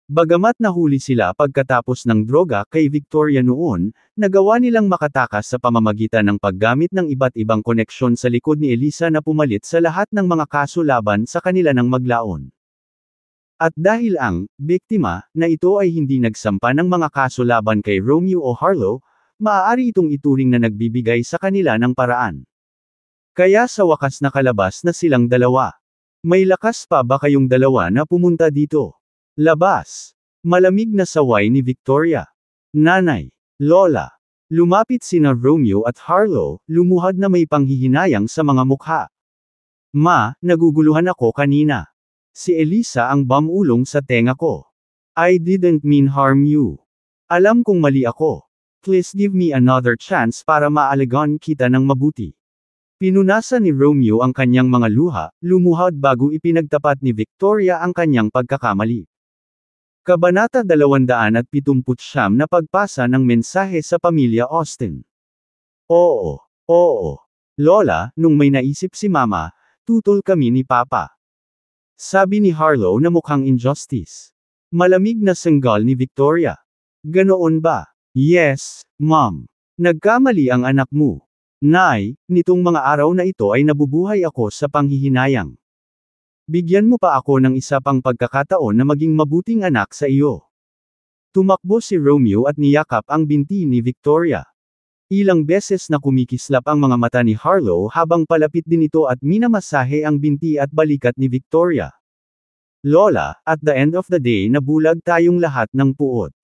Bagamat nahuli sila pagkatapos ng droga kay Victoria noon, nagawa nilang makatakas sa pamamagitan ng paggamit ng iba't ibang koneksyon sa likod ni Elisa na pumalit sa lahat ng mga kaso laban sa kanila ng maglaon. At dahil ang biktima na ito ay hindi nagsampa ng mga kaso laban kay Romeo o Harlow, maaari itong ituring na nagbibigay sa kanila ng paraan. Kaya sa wakas nakalabas na silang dalawa. May lakas pa ba kayong dalawa na pumunta dito? Labas. Malamig na saway ni Victoria. Nanay. Lola. Lumapit sina Romeo at Harlow, lumuhad na may panghihinayang sa mga mukha. Ma, naguguluhan ako kanina. Si Elisa ang bumulong sa tenga ko. I didn't mean harm you. Alam kong mali ako. Please give me another chance para maalagaan kita ng mabuti. Pinunasan ni Romeo ang kanyang mga luha, lumuhad bago ipinagtapat ni Victoria ang kanyang pagkakamali. Kabanata 279 na pagpasa ng mensahe sa pamilya Austin. Oo. Lola, nung may naisip si Mama, tutol kami ni Papa. Sabi ni Harlow na mukhang injustice. Malamig na sanggal ni Victoria. Ganoon ba? Yes, Mom. Nagkamali ang anak mo. Nay, nitong mga araw na ito ay nabubuhay ako sa panghihinayang. Bigyan mo pa ako ng isa pang pagkakataon na maging mabuting anak sa iyo. Tumakbo si Romeo at niyakap ang binti ni Victoria. Ilang beses na kumikislap ang mga mata ni Harlow habang palapit din ito at minamasahe ang binti at balikat ni Victoria. Lola, at the end of the day nabulag tayong lahat ng puot.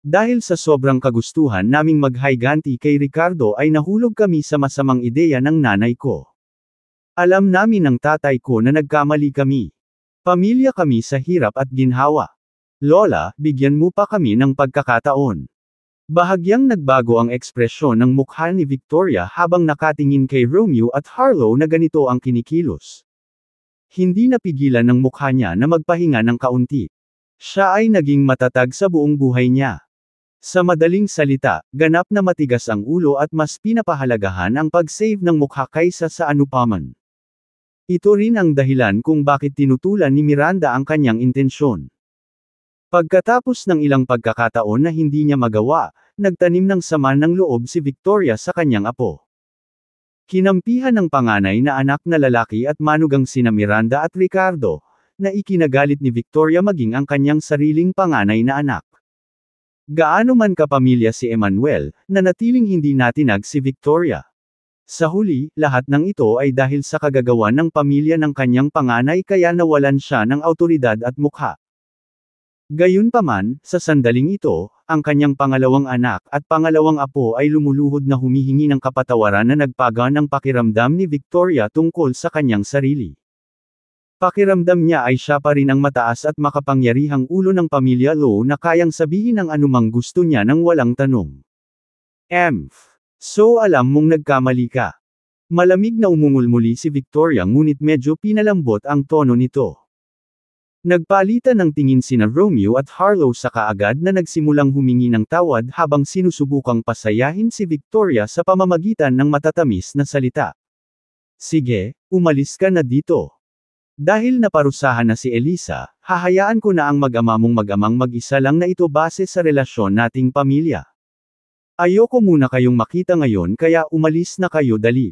Dahil sa sobrang kagustuhan naming maghayganti kay Ricardo ay nahulog kami sa masamang ideya ng nanay ko. Alam namin ng tatay ko na nagkamali kami. Pamilya kami sa hirap at ginhawa. Lola, bigyan mo pa kami ng pagkakataon. Bahagyang nagbago ang ekspresyon ng mukha ni Victoria habang nakatingin kay Romeo at Harlow na ganito ang kinikilos. Hindi napigilan ng mukha niya na magpahinga ng kaunti. Siya ay naging matatag sa buong buhay niya. Sa madaling salita, ganap na matigas ang ulo at mas pinapahalagahan ang pag-save ng mukha kaysa sa anupaman. Ito rin ang dahilan kung bakit tinutulan ni Miranda ang kanyang intensyon. Pagkatapos ng ilang pagkakataon na hindi niya magawa, nagtanim ng sama ng loob si Victoria sa kanyang apo. Kinampihan ng panganay na anak na lalaki at manugang sina Miranda at Ricardo, na ikinagalit ni Victoria maging ang kanyang sariling panganay na anak. Gaano man kapamilya si Emmanuel, nanatiling hindi natinag si Victoria. Sa huli, lahat ng ito ay dahil sa kagagawan ng pamilya ng kanyang panganay kaya nawalan siya ng autoridad at mukha. Gayunpaman, sa sandaling ito, ang kanyang pangalawang anak at pangalawang apo ay lumuluhod na humihingi ng kapatawaran na nagpagaan ng pakiramdam ni Victoria tungkol sa kanyang sarili. Pakiramdam niya ay siya pa rin ang mataas at makapangyarihang ulo ng pamilya Low na kayang sabihin ang anumang gusto niya nang walang tanong. So alam mong nagkamali ka. Malamig na umungulmuli si Victoria ngunit medyo pinalambot ang tono nito. Nagpalitan ng tingin sina Romeo at Harlow sa kaagad na nagsimulang humingi ng tawad habang sinusubukang pasayahin si Victoria sa pamamagitan ng matatamis na salita. Sige, umalis ka na dito. Dahil naparusahan na si Elisa, hahayaan ko na ang mag-ama mong mag-amang mag-isa lang na ito base sa relasyon nating pamilya. Ayoko muna kayong makita ngayon kaya umalis na kayo dali.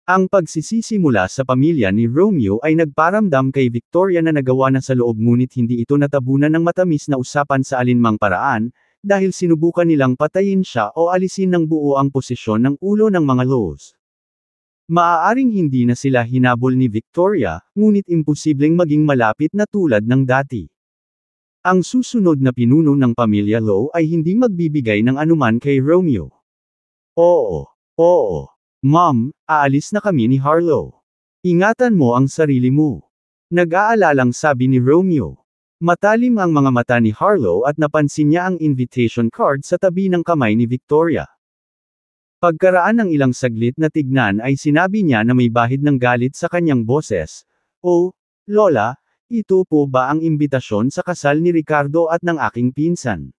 Ang pagsisisi mula sa pamilya ni Romeo ay nagparamdam kay Victoria na nagawa na sa loob ngunit hindi ito natabunan ng matamis na usapan sa alinmang paraan, dahil sinubukan nilang patayin siya o alisin ng buo ang posisyon ng ulo ng mga Lows. Maaaring hindi na sila hinabol ni Victoria, ngunit imposibleng maging malapit na tulad ng dati. Ang susunod na pinuno ng pamilya Low ay hindi magbibigay ng anuman kay Romeo. Oo. Mom, aalis na kami ni Harlow. Ingatan mo ang sarili mo. Nag-aalalang sabi ni Romeo. Matalim ang mga mata ni Harlow at napansin niya ang invitation card sa tabi ng kamay ni Victoria. Pagkaraan ng ilang saglit na tignan ay sinabi niya na may bahid ng galit sa kanyang boses. Oh, Lola, ito po ba ang imbitasyon sa kasal ni Ricardo at ng aking pinsan?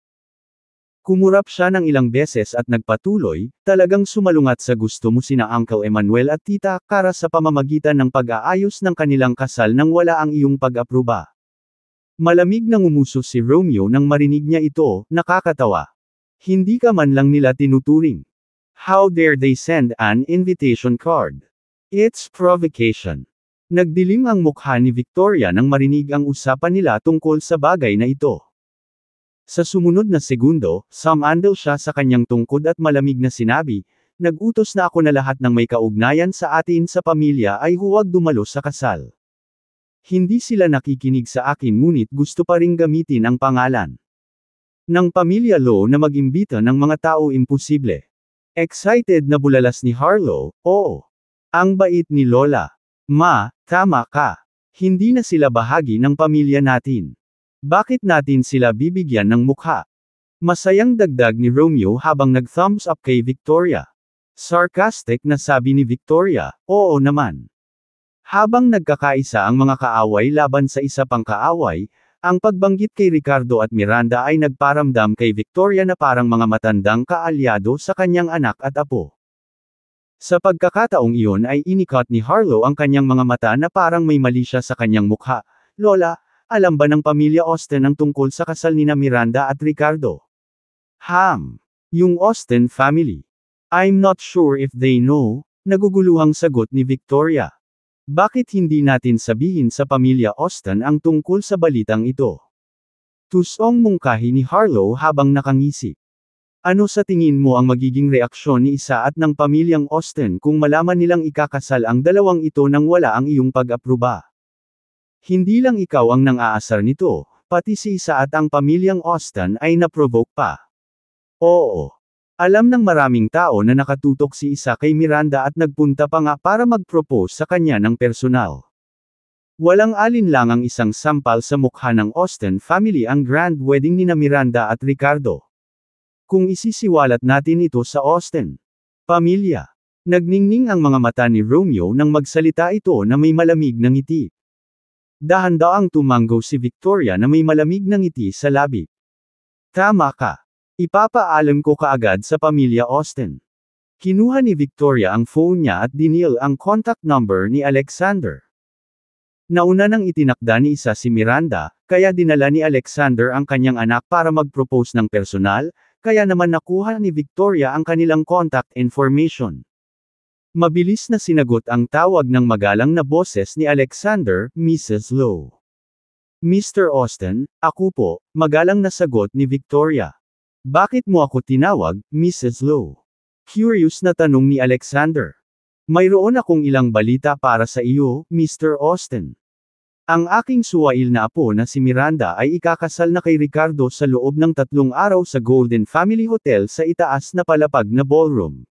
Kumurap siya ng ilang beses at nagpatuloy, talagang sumalungat sa gusto mo sina Uncle Emmanuel at Tita Cara sa pamamagitan ng pag-aayos ng kanilang kasal nang wala ang iyong pag-apruba. Malamig na ngumuso si Romeo nang marinig niya ito, nakakatawa. Hindi ka man lang nila tinuturing. How dare they send an invitation card? It's provocation. Nagdilim ang mukha ni Victoria nang marinig ang usapan nila tungkol sa bagay na ito. Sa sumunod na segundo, sumandal siya sa kanyang tungkod at malamig na sinabi, "Nag-utos na ako na lahat ng may kaugnayan sa atin sa pamilya ay huwag dumalo sa kasal." Hindi sila nakikinig sa akin ngunit gusto pa ring gamitin ang pangalan ng pamilya Lo na mag-imbita ng mga tao imposible. Excited na bulalas ni Harlow, "Oo. Ang bait ni Lola. Ma, tama ka. Hindi na sila bahagi ng pamilya natin. Bakit natin sila bibigyan ng mukha?" Masayang dagdag ni Romeo habang nag-thumbs up kay Victoria. Sarcastic na sabi ni Victoria, "Oo naman." Habang nagkakaisa ang mga kaaway laban sa isa pang kaaway, ang pagbanggit kay Ricardo at Miranda ay nagparamdam kay Victoria na parang mga matandang kaalyado sa kanyang anak at apo. Sa pagkakataong iyon ay inikot ni Harlow ang kanyang mga mata na parang may mali siya sa kanyang mukha. "Lola, alam ba ng pamilya Austen ang tungkol sa kasal nina Miranda at Ricardo?" Yung Austen family. "I'm not sure if they know," naguguluhang sagot ni Victoria. "Bakit hindi natin sabihin sa pamilya Austen ang tungkol sa balitang ito?" Tusong mungkahi ni Harlow habang nakangisi. "Ano sa tingin mo ang magiging reaksyon ni isa at ng pamilyang Austen kung malaman nilang ikakasal ang dalawang ito nang wala ang iyong pag-apruba? Hindi lang ikaw ang nang-aasar nito, pati si isa at ang pamilyang Austen ay naprovoke pa." Oo. Alam ng maraming tao na nakatutok si isa kay Miranda at nagpunta pa nga para mag-propose sa kanya ng personal. Walang alinlangang isang sampal sa mukha ng Austen family ang grand wedding nina Miranda at Ricardo. Kung isisiwalat natin ito sa Austen pamilya. Nagningning ang mga mata ni Romeo nang magsalita ito na may malamig na ngiti. Dahan-daang tumanggo si Victoria na may malamig na ngiti sa labi. "Tama ka. Ipapaalam ko kaagad sa pamilya Austen." Kinuha ni Victoria ang phone niya at dinial ang contact number ni Alexander. Nauna nang itinakda ni isa si Miranda, kaya dinala ni Alexander ang kanyang anak para mag-propose ng personal, kaya naman nakuha ni Victoria ang kanilang contact information. Mabilis na sinagot ang tawag ng magalang na boses ni Alexander, "Mrs. Lowe." "Mr. Austen, ako po," magalang na sagot ni Victoria. "Bakit mo ako tinawag, Mrs. Lowe?" Curious na tanong ni Alexander. "Mayroon akong ilang balita para sa iyo, Mr. Austen. Ang aking suwail na apo na si Miranda ay ikakasal na kay Ricardo sa loob ng 3 araw sa Golden Family Hotel sa itaas na palapag na ballroom."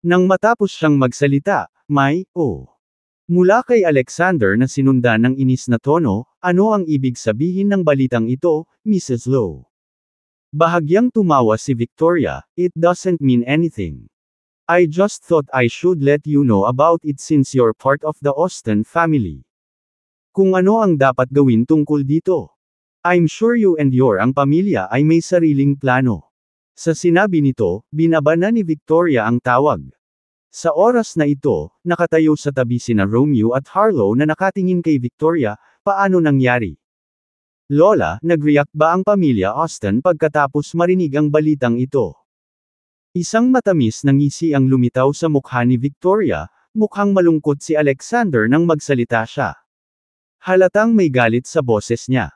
Nang matapos siyang magsalita, mula kay Alexander na sinundan ng inis na tono, "Ano ang ibig sabihin ng balitang ito, Mrs. Lowe?" Bahagyang tumawa si Victoria, "It doesn't mean anything. I just thought I should let you know about it since you're part of the Austen family." Kung ano ang dapat gawin tungkol dito? "I'm sure you and your ang pamilya ay may sariling plano." Sa sinabi nito, binaba na ni Victoria ang tawag. Sa oras na ito, nakatayo sa tabi sina Romeo at Harlow na nakatingin kay Victoria. "Paano nangyari? Lola, nag-react ba ang pamilya Austen pagkatapos marinig ang balitang ito?" Isang matamis na ngisi ang lumitaw sa mukha ni Victoria, mukhang malungkot si Alexander nang magsalita siya. Halatang may galit sa boses niya.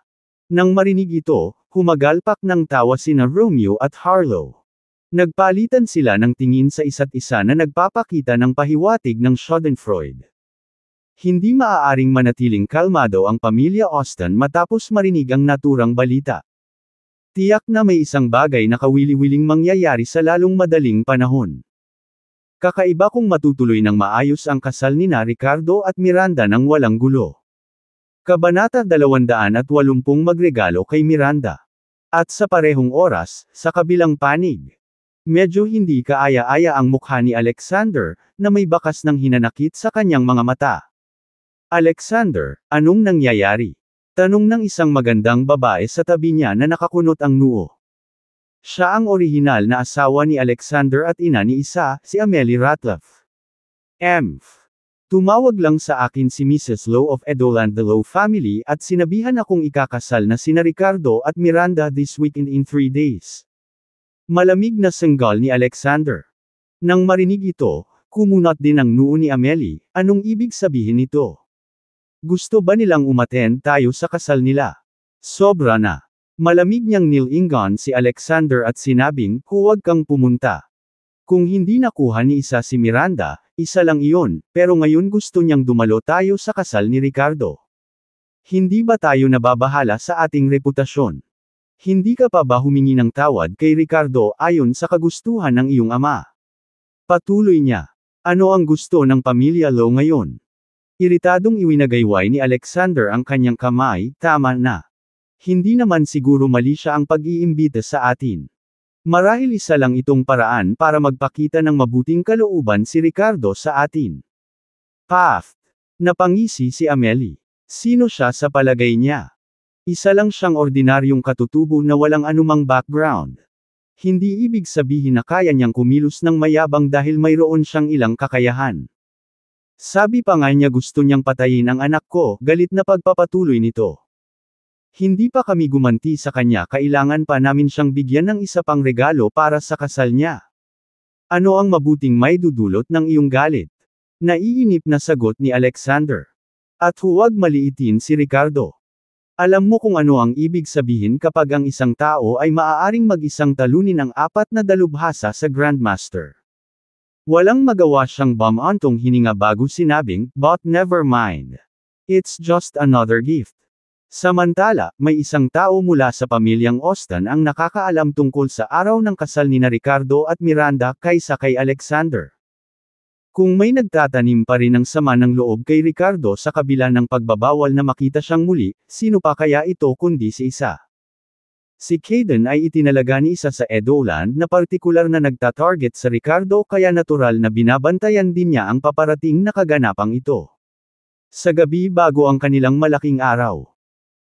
Nang marinig ito, humagalpak ng tawa sina Romeo at Harlow. Nagpalitan sila ng tingin sa isa't isa na nagpapakita ng pahiwatig ng Schadenfreude. Hindi maaaring manatiling kalmado ang pamilya Austen matapos marinig ang naturang balita. Tiyak na may isang bagay na kawili-wiling mangyayari sa lalong madaling panahon. Kakaiba kung matutuloy ng maayos ang kasal nina Ricardo at Miranda nang walang gulo. Kabanata 280 Magregalo kay Miranda. At sa parehong oras, sa kabilang panig. Medyo hindi kaaya-aya ang mukha ni Alexander, na may bakas ng hinanakit sa kanyang mga mata. "Alexander, anong nangyayari?" tanong ng isang magandang babae sa tabi niya na nakakunot ang noo. Siya ang orihinal na asawa ni Alexander at ina ni isa, si Amelie Ratliff. Tumawag lang sa akin si Mrs. Lowe of Edoland the Lowe family at sinabihan akong ikakasal na sina Ricardo at Miranda this weekend in 3 days. Malamig na sanggal ni Alexander. Nang marinig ito, kumunat din ang noo ni Amelie. Anong ibig sabihin nito? Gusto ba nilang umaten tayo sa kasal nila? Sobra na. Malamig niyang nilingon si Alexander at sinabing, huwag kang pumunta. Kung hindi nakuha ni isa si Miranda, isa lang iyon, pero ngayon gusto niyang dumalo tayo sa kasal ni Ricardo. Hindi ba tayo nababahala sa ating reputasyon? Hindi ka pa ba humingi ng tawad kay Ricardo ayon sa kagustuhan ng iyong ama? Patuloy niya. Ano ang gusto ng pamilya Lowe ngayon? Iritadong iwinagayway ni Alexander ang kanyang kamay, tama na. Hindi naman siguro mali siya ang pag-iimbita sa atin. Marahil isa lang itong paraan para magpakita ng mabuting kalooban si Ricardo sa atin. Paft. Napangisi si Amelie. Sino siya sa palagay niya? Isa lang siyang ordinaryong katutubo na walang anumang background. Hindi ibig sabihin na kaya niyang kumilos ng mayabang dahil mayroon siyang ilang kakayahan. Sabi pa nga niya gusto niyang patayin ang anak ko, galit na pagpapatuloy nito. Hindi pa kami gumanti sa kanya, kailangan pa namin siyang bigyan ng isa pang regalo para sa kasal niya. Ano ang mabuting may dudulot ng iyong galit? Naiinip na sagot ni Alexander. At huwag maliitin si Ricardo. Alam mo kung ano ang ibig sabihin kapag ang isang tao ay maaaring mag-isang talunin ang 4 na dalubhasa sa Grandmaster. Walang magawa siyang bumantong hininga bago sinabing, but never mind. It's just another gift. Samantala, may isang tao mula sa pamilyang Austin ang nakakaalam tungkol sa araw ng kasal ni Ricardo at Miranda kaysa kay Alexander. Kung may nagtatanim pa rin ng sama ng loob kay Ricardo sa kabila ng pagbabawal na makita siyang muli, sino pa kaya ito kundi si isa? Si Caden ay itinalaga ni isa sa Edoland na partikular na nagtatarget sa Ricardo kaya natural na binabantayan din niya ang paparating na kaganapang ito. Sa gabi bago ang kanilang malaking araw.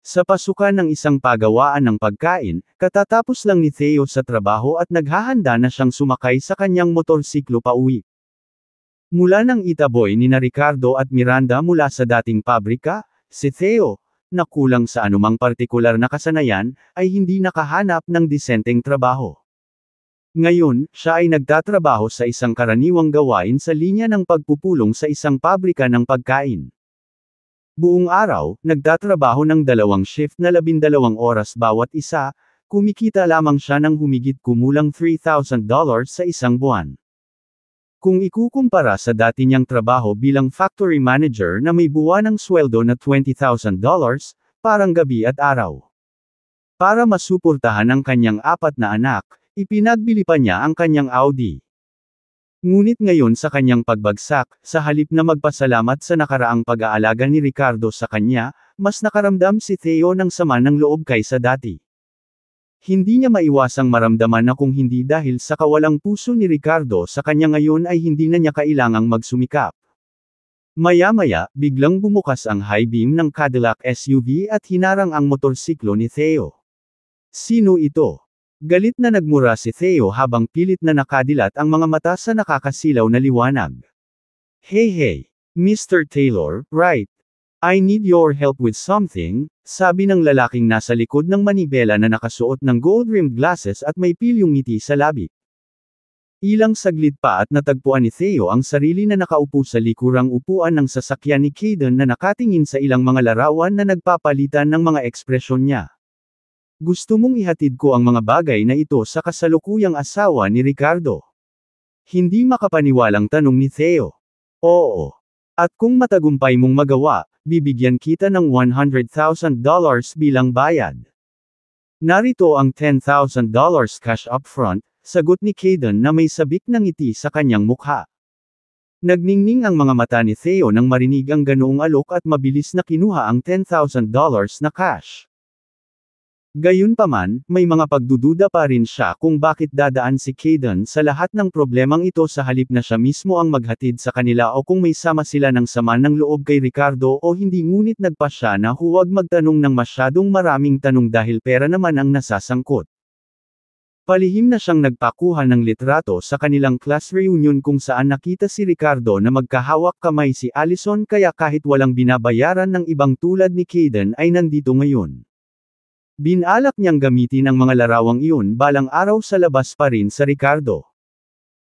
Sa pasukan ng isang pagawaan ng pagkain, katatapos lang ni Theo sa trabaho at naghahanda na siyang sumakay sa kanyang motorsiklo pauwi. Mula nang itaboy ni Ricardo at Miranda mula sa dating pabrika, si Theo, na kulang sa anumang partikular na kasanayan, ay hindi nakahanap ng disenteng trabaho. Ngayon, siya ay nagtatrabaho sa isang karaniwang gawain sa linya ng pagpupulong sa isang pabrika ng pagkain. Buong araw, nagtatrabaho ng 2 shift na 12 oras bawat isa, kumikita lamang siya ng humigit kumulang $3,000 sa isang buwan. Kung ikukumpara sa dati niyang trabaho bilang factory manager na may buwanang sweldo na $20,000, parang gabi at araw. Para masuportahan ang kanyang 4 na anak, ipinagbili pa niya ang kanyang Audi. Ngunit ngayon sa kanyang pagbagsak, sa halip na magpasalamat sa nakaraang pag-aalaga ni Ricardo sa kanya, mas nakaramdam si Theo ng sama ng loob kaysa dati. Hindi niya maiwasang maramdaman na kung hindi dahil sa kawalang puso ni Ricardo sa kanya ngayon ay hindi na niya kailangang magsumikap. Maya-maya, biglang bumukas ang high beam ng Cadillac SUV at hinarang ang motorsiklo ni Theo. Sino ito? Galit na nagmura si Theo habang pilit na nakadilat ang mga mata sa nakakasilaw na liwanag. Hey, Mr. Taylor, right? I need your help with something, sabi ng lalaking nasa likod ng manibela na nakasuot ng gold-rimmed glasses at may pilyong ngiti sa labi. Ilang saglit pa at natagpuan ni Theo ang sarili na nakaupo sa likurang upuan ng sasakyan ni Caden na nakatingin sa ilang mga larawan na nagpapalitan ng mga ekspresyon niya. Gusto mong ihatid ko ang mga bagay na ito sa kasalukuyang asawa ni Ricardo? Hindi makapaniwalang tanong ni Theo. Oo. At kung matagumpay mong magawa, bibigyan kita ng $100,000 bilang bayad. Narito ang $10,000 cash upfront, sagot ni Caden na may sabik na ngiti sa kanyang mukha. Nagningning ang mga mata ni Theo nang marinig ang ganoong alok at mabilis na kinuha ang $10,000 na cash. Gayunpaman, may mga pagdududa pa rin siya kung bakit dadaan si Caden sa lahat ng problemang ito sa halip na siya mismo ang maghatid sa kanila o kung may sama sila ng sama ng loob kay Ricardo o hindi, ngunit nagpa siya na huwag magtanong ng masyadong maraming tanong dahil pera naman ang nasasangkot. Palihim na siyang nagpakuha ng litrato sa kanilang class reunion kung saan nakita si Ricardo na magkahawak kamay si Allison kaya kahit walang binabayaran ng ibang tulad ni Caden ay nandito ngayon. Binalak niyang gamitin ang mga larawang iyon balang araw sa labas pa rin sa Ricardo.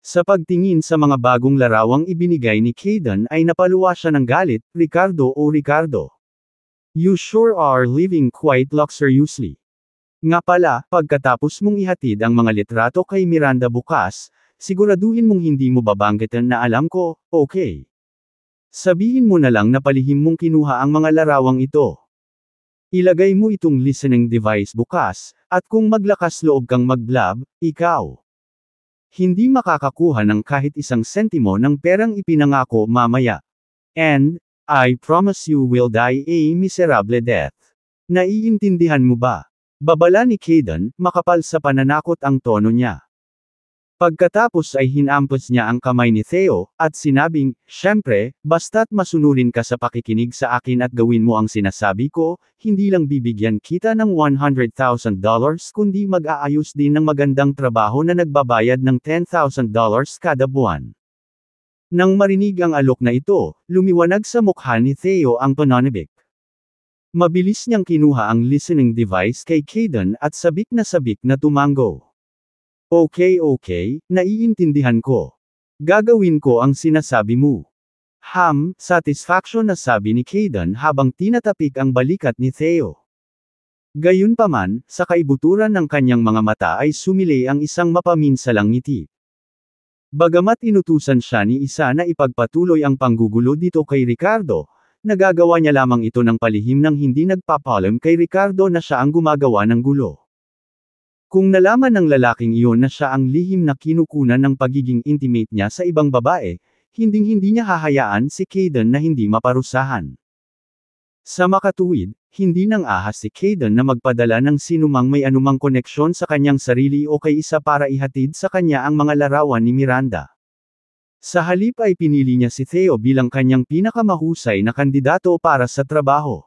Sa pagtingin sa mga bagong larawang ibinigay ni Caden ay napaluwa siya ng galit, Ricardo o Ricardo. You sure are living quite luxuriously. Nga pala, pagkatapos mong ihatid ang mga litrato kay Miranda bukas, siguraduhin mong hindi mo babanggitan na alam ko, okay. Sabihin mo na lang na palihim mong kinuha ang mga larawang ito. Ilagay mo itong listening device bukas, at kung maglakas loob kang mag-blab, ikaw. Hindi makakakuha ng kahit isang sentimo ng perang ipinangako mamaya. And, I promise you will die a miserable death. Naiintindihan mo ba? Babala ni Caden, makapal sa pananakot ang tono niya. Pagkatapos ay hinampas niya ang kamay ni Theo, at sinabing, syempre, basta't masunurin ka sa pakikinig sa akin at gawin mo ang sinasabi ko, hindi lang bibigyan kita ng $100,000 kundi mag-aayos din ng magandang trabaho na nagbabayad ng $10,000 kada buwan. Nang marinig ang alok na ito, lumiwanag sa mukha ni Theo ang pananabik. Mabilis niyang kinuha ang listening device kay Caden at sabik na tumango. Okay, naiintindihan ko. Gagawin ko ang sinasabi mo. Satisfaction na sabi ni Caden habang tinatapik ang balikat ni Theo. Gayunpaman, sa kaibuturan ng kanyang mga mata ay sumili ang isang mapaminsalang ngiti. Bagamat inutusan siya ni isa na ipagpatuloy ang panggugulo dito kay Ricardo, nagagawa niya lamang ito ng palihim nang hindi nagpapalam kay Ricardo na siya ang gumagawa ng gulo. Kung nalaman ng lalaking iyon na siya ang lihim na kinukunan ng pagiging intimate niya sa ibang babae, hinding-hindi niya hahayaan si Caden na hindi maparusahan. Sa makatuwid, hindi nang ahas si Caden na magpadala ng sinumang may anumang koneksyon sa kanyang sarili o kay isa para ihatid sa kanya ang mga larawan ni Miranda. Sa halip ay pinili niya si Theo bilang kanyang pinakamahusay na kandidato para sa trabaho.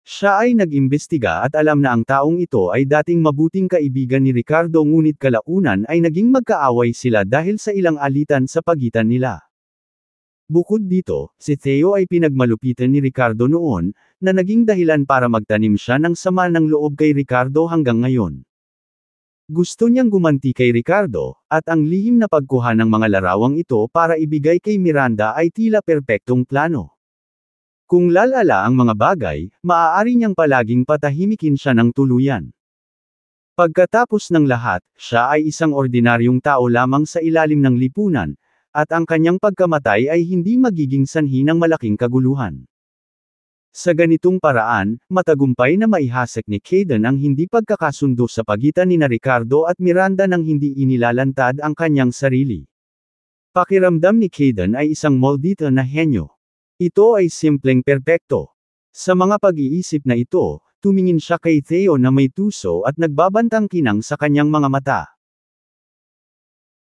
Siya ay nag-imbestiga at alam na ang taong ito ay dating mabuting kaibigan ni Ricardo ngunit kalaunan ay naging magkaaway sila dahil sa ilang alitan sa pagitan nila. Bukod dito, si Theo ay pinagmalupitan ni Ricardo noon, na naging dahilan para magtanim siya ng sama ng loob kay Ricardo hanggang ngayon. Gusto niyang gumanti kay Ricardo, at ang lihim na pagkuha ng mga larawang ito para ibigay kay Miranda ay tila perpektong plano. Kung lalala ang mga bagay, maaari niyang palaging patahimikin siya ng tuluyan. Pagkatapos ng lahat, siya ay isang ordinaryong tao lamang sa ilalim ng lipunan, at ang kanyang pagkamatay ay hindi magiging sanhi ng malaking kaguluhan. Sa ganitong paraan, matagumpay na maihasik ni Caden ang hindi pagkakasundo sa pagitan ni Ricardo at Miranda nang hindi inilalantad ang kanyang sarili. Pakiramdam ni Caden ay isang maldita na henyo. Ito ay simpleng perpekto. Sa mga pag-iisip na ito, tumingin siya kay Theo na may tuso at nagbabantang kinang sa kanyang mga mata.